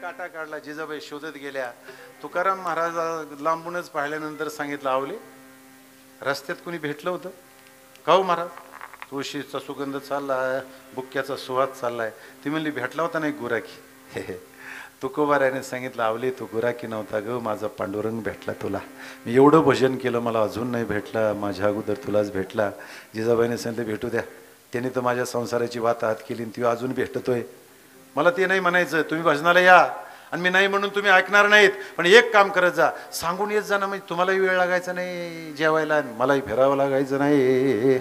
[SPEAKER 2] काटा काढला. जिजाबाई शोधत गेल्या. तुकाराम महाराज लांबूनच पाहिल्यानंतर सांगितलं, आवले रस्त्यात कोणी भेटलं होतं का हो महाराज? तुळशीचा सुगंध चाललाय, बुक्क्याचा सुवास चाललाय. ती म्हणली भेटला होता नाही गुराकी. तुकोबारायाने सांगितलं, आवले तू गुराकी नव्हता ग, माझा पांडुरंग भेटला तुला. मी एवढं भजन केलं, मला अजून नाही भेटला, माझ्या अगोदर तुलाच भेटला. जिजाबाईने सांगितलं भेटू द्या, त्याने तर माझ्या संसाराची वाताहत केली, ती अजून भेटतोय. मला ते नाही म्हणायचं, तुम्ही भजनाला या आणि मी नाही म्हणून तुम्ही ऐकणार नाहीत, पण एक काम करत जा, सांगून येत जा ना, म्हणजे तुम्हालाही वेळ लागायचा नाही जेवायला, मलाही फिरावं लागायचं नाही.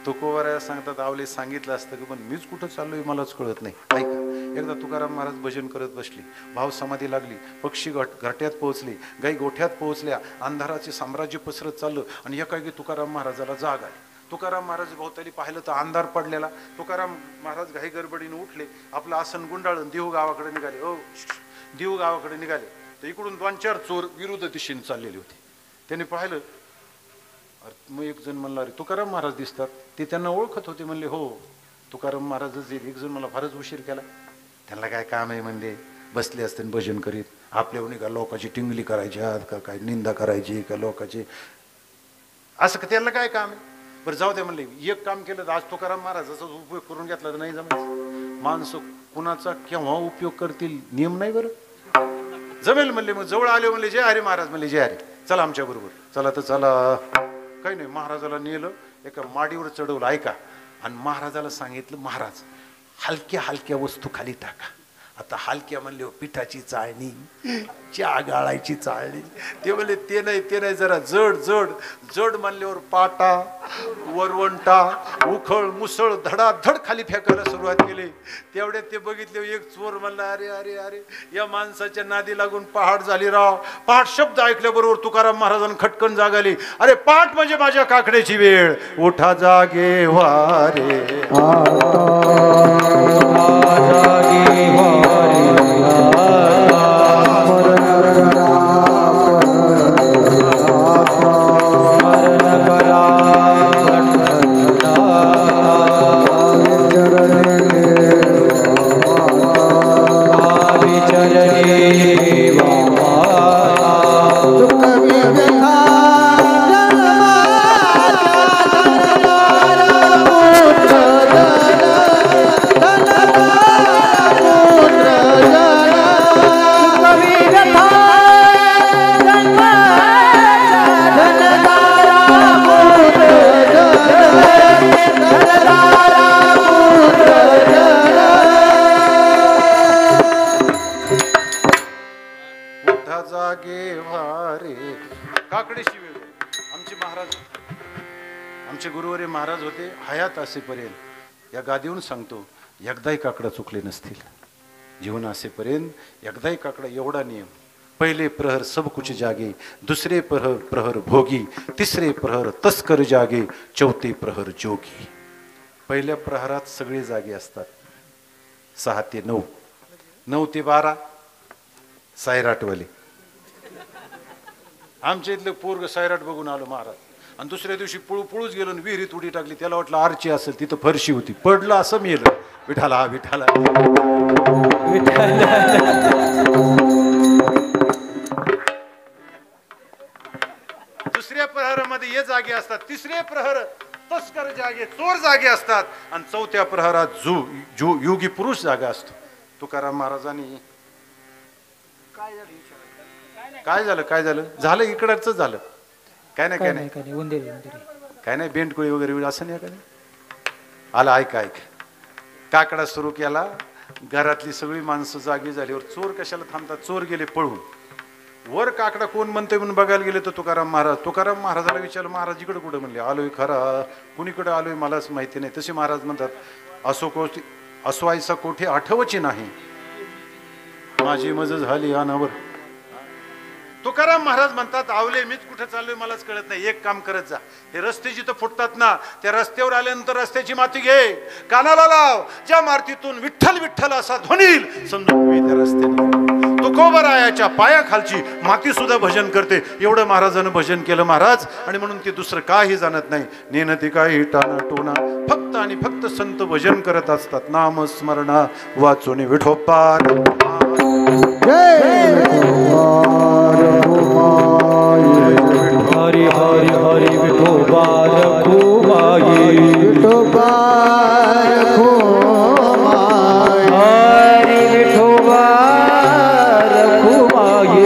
[SPEAKER 2] तुकोबाराया सांगतात, आवले सांगितलं असतं की पण मीच कुठं चाललोय मलाच कळत नाही. ऐका, एकदा तुकाराम महाराज भजन करत बसली, भाव समाधी लागली, पक्षी घरट्यात पोहोचले, गाई गोठ्यात पोहोचल्या, अंधाराचे साम्राज्य पसरत चाललं आणि एकाएकी तुकाराम महाराजाला जाग आली. तुकाराम महाराज भोवताली पाहिलं तर अंधार पडलेला. तुकाराम महाराज घाई गडबडीने उठले, आपलं आसन गुंडाळून देहू गावाकडे निघाले. हो, देहू गावाकडे निघाले तर इकडून 2-4 चोर विरुद्ध दिशेने चाललेले होते. त्यांनी पाहिलं, मग एक जण म्हणला, अरे तुकाराम महाराज दिसतात. ते त्यांना ओळखत होते. म्हणले हो तुकाराम महाराजच येईल. एक जण मला फारच उशीर केला, त्यांना काय काम आहे म्हणले, बसले असते भजन करीत. आपल्याहून का लोकांची टिंगली करायची का काय निंदा करायची का लोकांची, असं का त्यांना काय काम आहे? बरं जाऊ दे म्हणले. एक काम केलं तर आज तुकाराम महाराजाचा उपयोग करून घेतला तर नाही जमायचं. माणसं कुणाचा केव्हा उपयोग करतील नियम नाही बरं. जमेल म्हणले. मग जवळ आले म्हणले, जय हरी महाराज. म्हणले जय हरी, चला आमच्या बरोबर. चला तर चला. काही नाही, महाराजाला नेलं, एका माडीवर चढवलं. ऐका, आणि महाराजाला सांगितलं, महाराज हलक्या हलक्या वस्तू खाली टाका आता हलक्या म्हणले पिठाची चाळणी, चहा गाळायची चाळणी, ते म्हणले ते नाही जरा जड जड जड म्हणल्यावर पाटा वरवंटा उखळ मुसळ धडाधड खाली फेकायला सुरुवात केली. तेवढ्यात ते बघितले एक चोर म्हणला अरे अरे अरे या माणसाच्या नादी लागून पहाट झाली राव. पहाट शब्द ऐकल्याबरोबर तुकाराम महाराजांना खटकन जाग आली. अरे पहाट म्हणजे माझ्या काकड्याची वेळ. उठा जागे वारे जागे वारे काकडेशी वेळ. आमचे महाराज आमचे गुरुवारी महाराज होते हयात असेपर्यंत या गादीहून सांगतो एकदाही काकडा चुकले नसतील. जीवन असेपर्यंत एकदाही काकडा एवढा नियम. पहिले प्रहर सब कुछ जागे, दुसरे प्रहर भोगी, तिसरे प्रहर तस्कर जागे, चौथे प्रहर जोगी. पहिल्या प्रहरात सगळे जागे असतात 6 ते 9, 9 ते 12 सायराटवाले. आमच्या इथलं पोरग सायराट बघून आलो महाराज आणि दुसऱ्या दिवशी पळूच गेलो, विहिरीत उडी टाकली. त्याला वाटलं आरची असेल, तिथं फरशी होती, पडलं असं मेलं. विठाला विठाला दुसऱ्या प्रहरामध्ये हे जागे असतात, तिसरे प्रहर तस्कर जागे चोर जागे असतात आणि चौथ्या प्रहरात योगी पुरुष जागा असतो. तुकाराम महाराजांनी काय झालं झालं इकडचं झालं. काय नाही बेंडकुळी वगैरे असं नाही. काय आला ऐक काकडा सुरू केला. घरातली सगळी माणसं जागी झालीवर चोर कशाला थांबतात. चोर गेले पळून. वर काकडा कोण म्हणतोय म्हणून बघायला गेले तर तुकाराम महाराजाला विचारलं महाराज इकडे कुठं म्हणले. आलोय खरा, कुणीकडे आलोय मलाच माहिती नाही. तसे महाराज म्हणतात असवायचा कोठे आठवची नाही, माझी मज झाली अनावर. तुकाराम महाराज म्हणतात आवले मीच कुठे चाललोय मलाच कळत नाही. एक काम करत जा, हे रस्ते जिथं फुटतात ना त्या रस्त्यावर आल्यानंतर रस्त्याची माती घे, कानाला लाव. ज्या मातीतून विठ्ठल विठ्ठल असा ध्वनील समजून त्या रस्त्याने तुकोबरायाच्या पायाखालची माती सुद्धा भजन करते. एवढं महाराजानं भजन केलं महाराज. आणि म्हणून ते दुसरं काही जाणत नाही. नेनती काही टाना टोना फक्त आणि फक्त संत भजन करत असतात. नाम स्मरणा वाचून विठोपार
[SPEAKER 1] हरि हरि हरि विठोबा रघुमाई विठोबा रघुमाई हरि विठोबा रघुमाई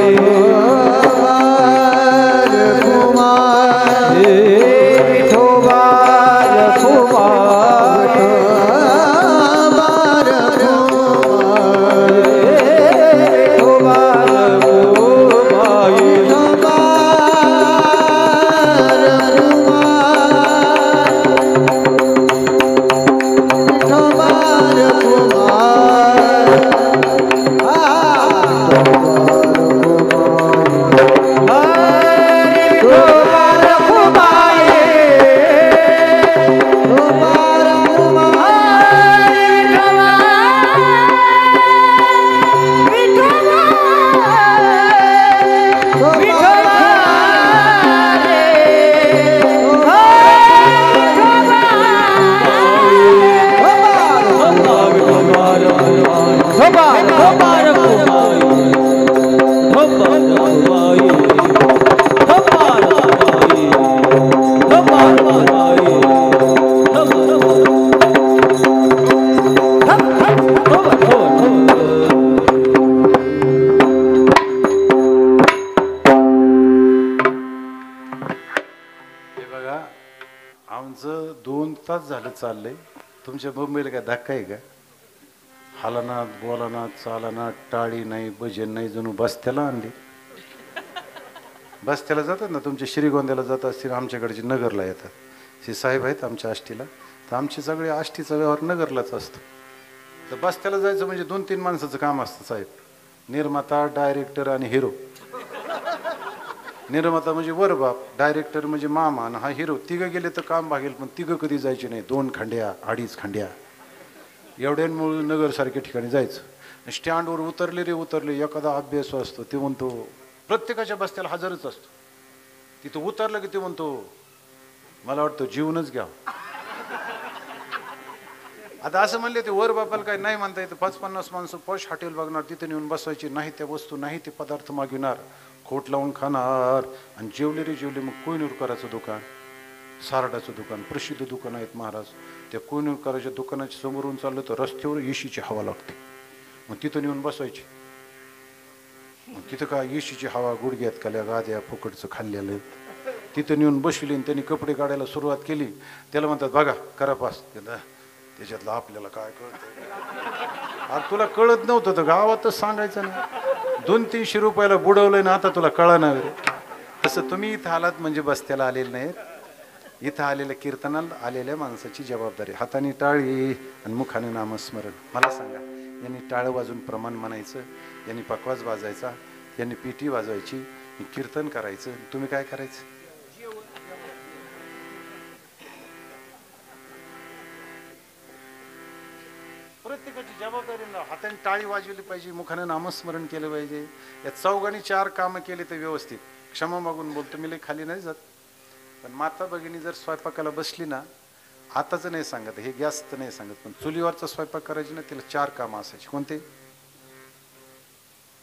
[SPEAKER 1] रघुमाई विठोबा रघुमाई
[SPEAKER 2] आमचं 2 तास झालं चाललंय. तुमच्या मुंबईला काय धक्का आहे का? हालनात बोलनात चालनात टाळी नाही भजन नाही जणू बस्त्याला आणली. बस्त्याला जातात ना तुमचे श्रीगोंद्याला जात असतील आमच्याकडचे नगरला येतात. हे साहेब आहेत आमच्या आष्टीला तर आमची सगळे आष्टीचा व्यवहार नगरलाच असतो. तर बस्त्याला जायचं म्हणजे 2-3 माणसाचं काम असतं साहेब. निर्माता डायरेक्टर आणि हिरो. निर्माता म्हणजे वरबाप, डायरेक्टर म्हणजे मामा आणि हा हिरो. तिघं गेले तर काम भागेल पण तिघं कधी जायचे नाही. 2 खंड्या 2.5 खंड्या एवढ्यांमुळे नगरसारख्या ठिकाणी जायचं. स्टँडवर उतरले एखादा अभ्यास असतो ते म्हणतो प्रत्येकाच्या बस्त्याला हजरच असतो. तिथं उतरलं की ते म्हणतो मला वाटतं जीवनच घ्या. आता असं म्हणले ते वर बापाला काही नाही म्हणता येतं. 5-50 माणसं पॉश हॉटेल बघणार तिथे नेऊन बसवायची नाही त्या वस्तू नाही ते पदार्थ मागविणार खोट लावून खाणार आणि जेवले मग कोहिनूरकराचं दुकान सारडाचं दुकान प्रसिद्ध दुकान आहेत महाराज. त्या कोहिनूरकराच्या दुकानाच्या समोरून चाललं तर रस्त्यावर एशीची हवा लागते. मग तिथं नेऊन बसवायची. मग तिथं काय एशीची हवा गुडघ्यात काल्या गाद्या फुकटचं खाल्लेलं तिथं नेऊन बसली आणि त्यांनी कपडे काढायला सुरुवात केली. त्याला म्हणतात बघा करा पास. त्याच्यातलं आपल्याला काय कळतं. आज तुला कळत नव्हतं तर गावातच सांगायचं ना. 200-300 रुपयाला बुडवलंय ना आता तुला कळा ना. तसं तुम्ही इथं आलात म्हणजे बस्त्याला आलेलं नाहीत. इथं आलेल्या कीर्तनाला आलेल्या माणसाची जबाबदारी. हाताने टाळी आणि मुखाने नामस्मरण. मला सांगा यांनी टाळं वाजून प्रमाण म्हणायचं, यांनी पकवाज वाजायचा, यांनी पिठी वाजवायची, कीर्तन करायचं. तुम्ही काय करायचं. प्रत्येकाची जबाबदारी ना. हाताने टाळी वाजवली पाहिजे, मुखाने नामस्मरण केलं पाहिजे. या चौघांनी 4 कामं केली तर व्यवस्थित. क्षमा मागून बोलतो मी लई खाली नाही जात. पण माता भगिनी जर स्वयंपाकाला बसली ना आताच नाही सांगत हे गॅसचं नाही सांगत पण चुलीवरचा स्वयंपाक करायची ना तिला 4 कामं असायची. कोणते.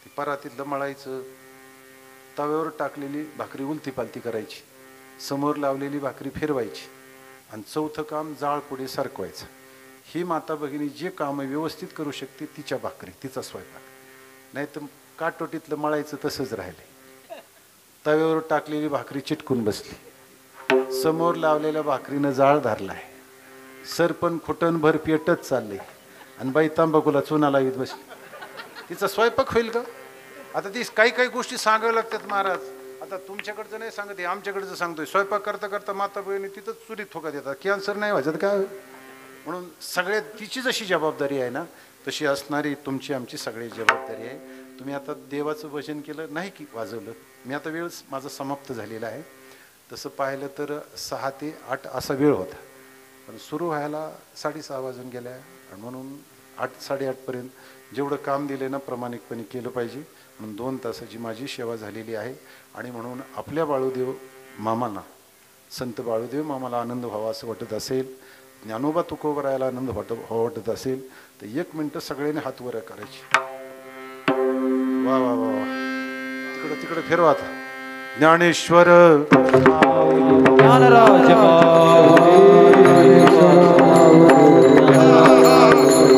[SPEAKER 2] ती परातीतलं मळायचं, तव्यावर टाकलेली भाकरी उलती पालती करायची, समोर लावलेली भाकरी फिरवायची आणि 4थं काम जाळपोळी सरकवायचं. ही माता भगिनी जे काम व्यवस्थित करू शकते तिच्या भाकरी तिचा स्वयंपाक. नाही तर काटोटीतलं मळायचं तसंच राहिले. तव्यावर टाकलेली भाकरी चिटकून बसली, समोर लावलेल्या भाकरीनं जाळ धरलाय, सरपण खुटण भर पेटत चालले आणि बाई तंबाखूला चुना लावीत बसली. तिचा स्वयंपाक होईल का. आता ती काही गोष्टी सांगाव्या लागतात महाराज. आता तुमच्याकडचं नाही सांगत हे आमच्याकडचं सांगतोय. स्वयंपाक करता करता माता बहिणी तिथंच चुलीत ठोका देतात. कॅन्सर नाही व्हायचं काय. म्हणून सगळ्यात तिची जशी जबाबदारी आहे ना तशी असणारी तुमची आमची सगळी जबाबदारी आहे. तुम्ही आता देवाचं भजन केलं नाही की वाजवलं. मी आता वेळ माझा समाप्त झालेला आहे. तसं पाहिलं तर 6 ते 8 असा वेळ होता पण सुरू व्हायला 6:30 वाजून गेल्या. आणि म्हणून 8-8:30 पर्यंत जेवढं काम दिले ना प्रामाणिकपणे केलं पाहिजे. म्हणून 2 तासाची माझी सेवा झालेली आहे. आणि म्हणून आपल्या बाळूदेव मामाला संत बाळूदेव मामाला आनंद व्हावा असं वाटत असेल, ज्ञानोबा तुकोबरायाला आनंद वाटत असेल तर 1 मिनिट सगळ्यांनी हात वर करायची. वा वा वा वा. तिकडे फिरवा आता. ज्ञानेश्वर
[SPEAKER 1] ज्ञानराज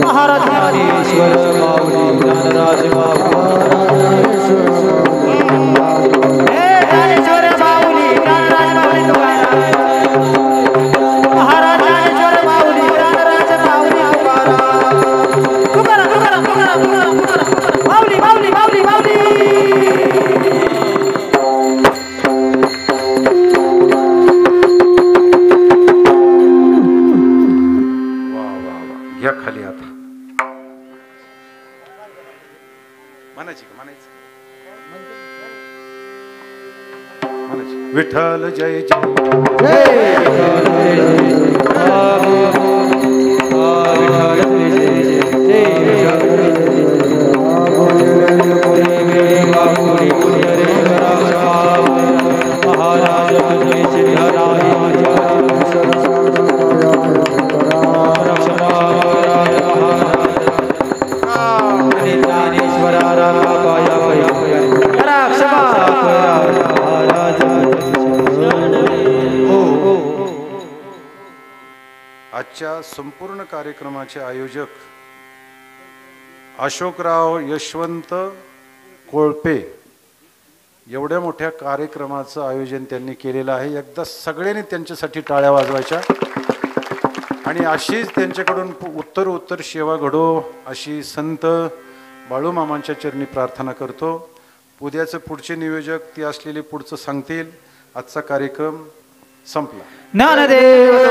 [SPEAKER 1] महाराज ज्ञानेश्वर माऊली ज्ञानराज ज्ञानेश्वर माऊली ज्ञानराज माऊली महाराज ज्ञानेश्वर माऊली ज्ञानराज माऊली तुकाराम माऊली माऊली माऊली माऊली.
[SPEAKER 2] घ्या खाली आता. म्हणायची विठ्ठल जय जय आजच्या संपूर्ण कार्यक्रमाचे आयोजक अशोकराव यशवंत कोळपे. एवढ्या मोठ्या कार्यक्रमाचं आयोजन त्यांनी केलेलं आहे. एकदा सगळ्यांनी त्यांच्यासाठी टाळ्या वाजवायच्या. आणि अशीच त्यांच्याकडून उत्तर सेवा घडो अशी संत बाळूमामांच्या चरणी प्रार्थना करतो. उद्याचं पुढचे नियोजक ते असलेले पुढचं सांगतील. आजचा कार्यक्रम संपला.
[SPEAKER 1] ज्ञानदेव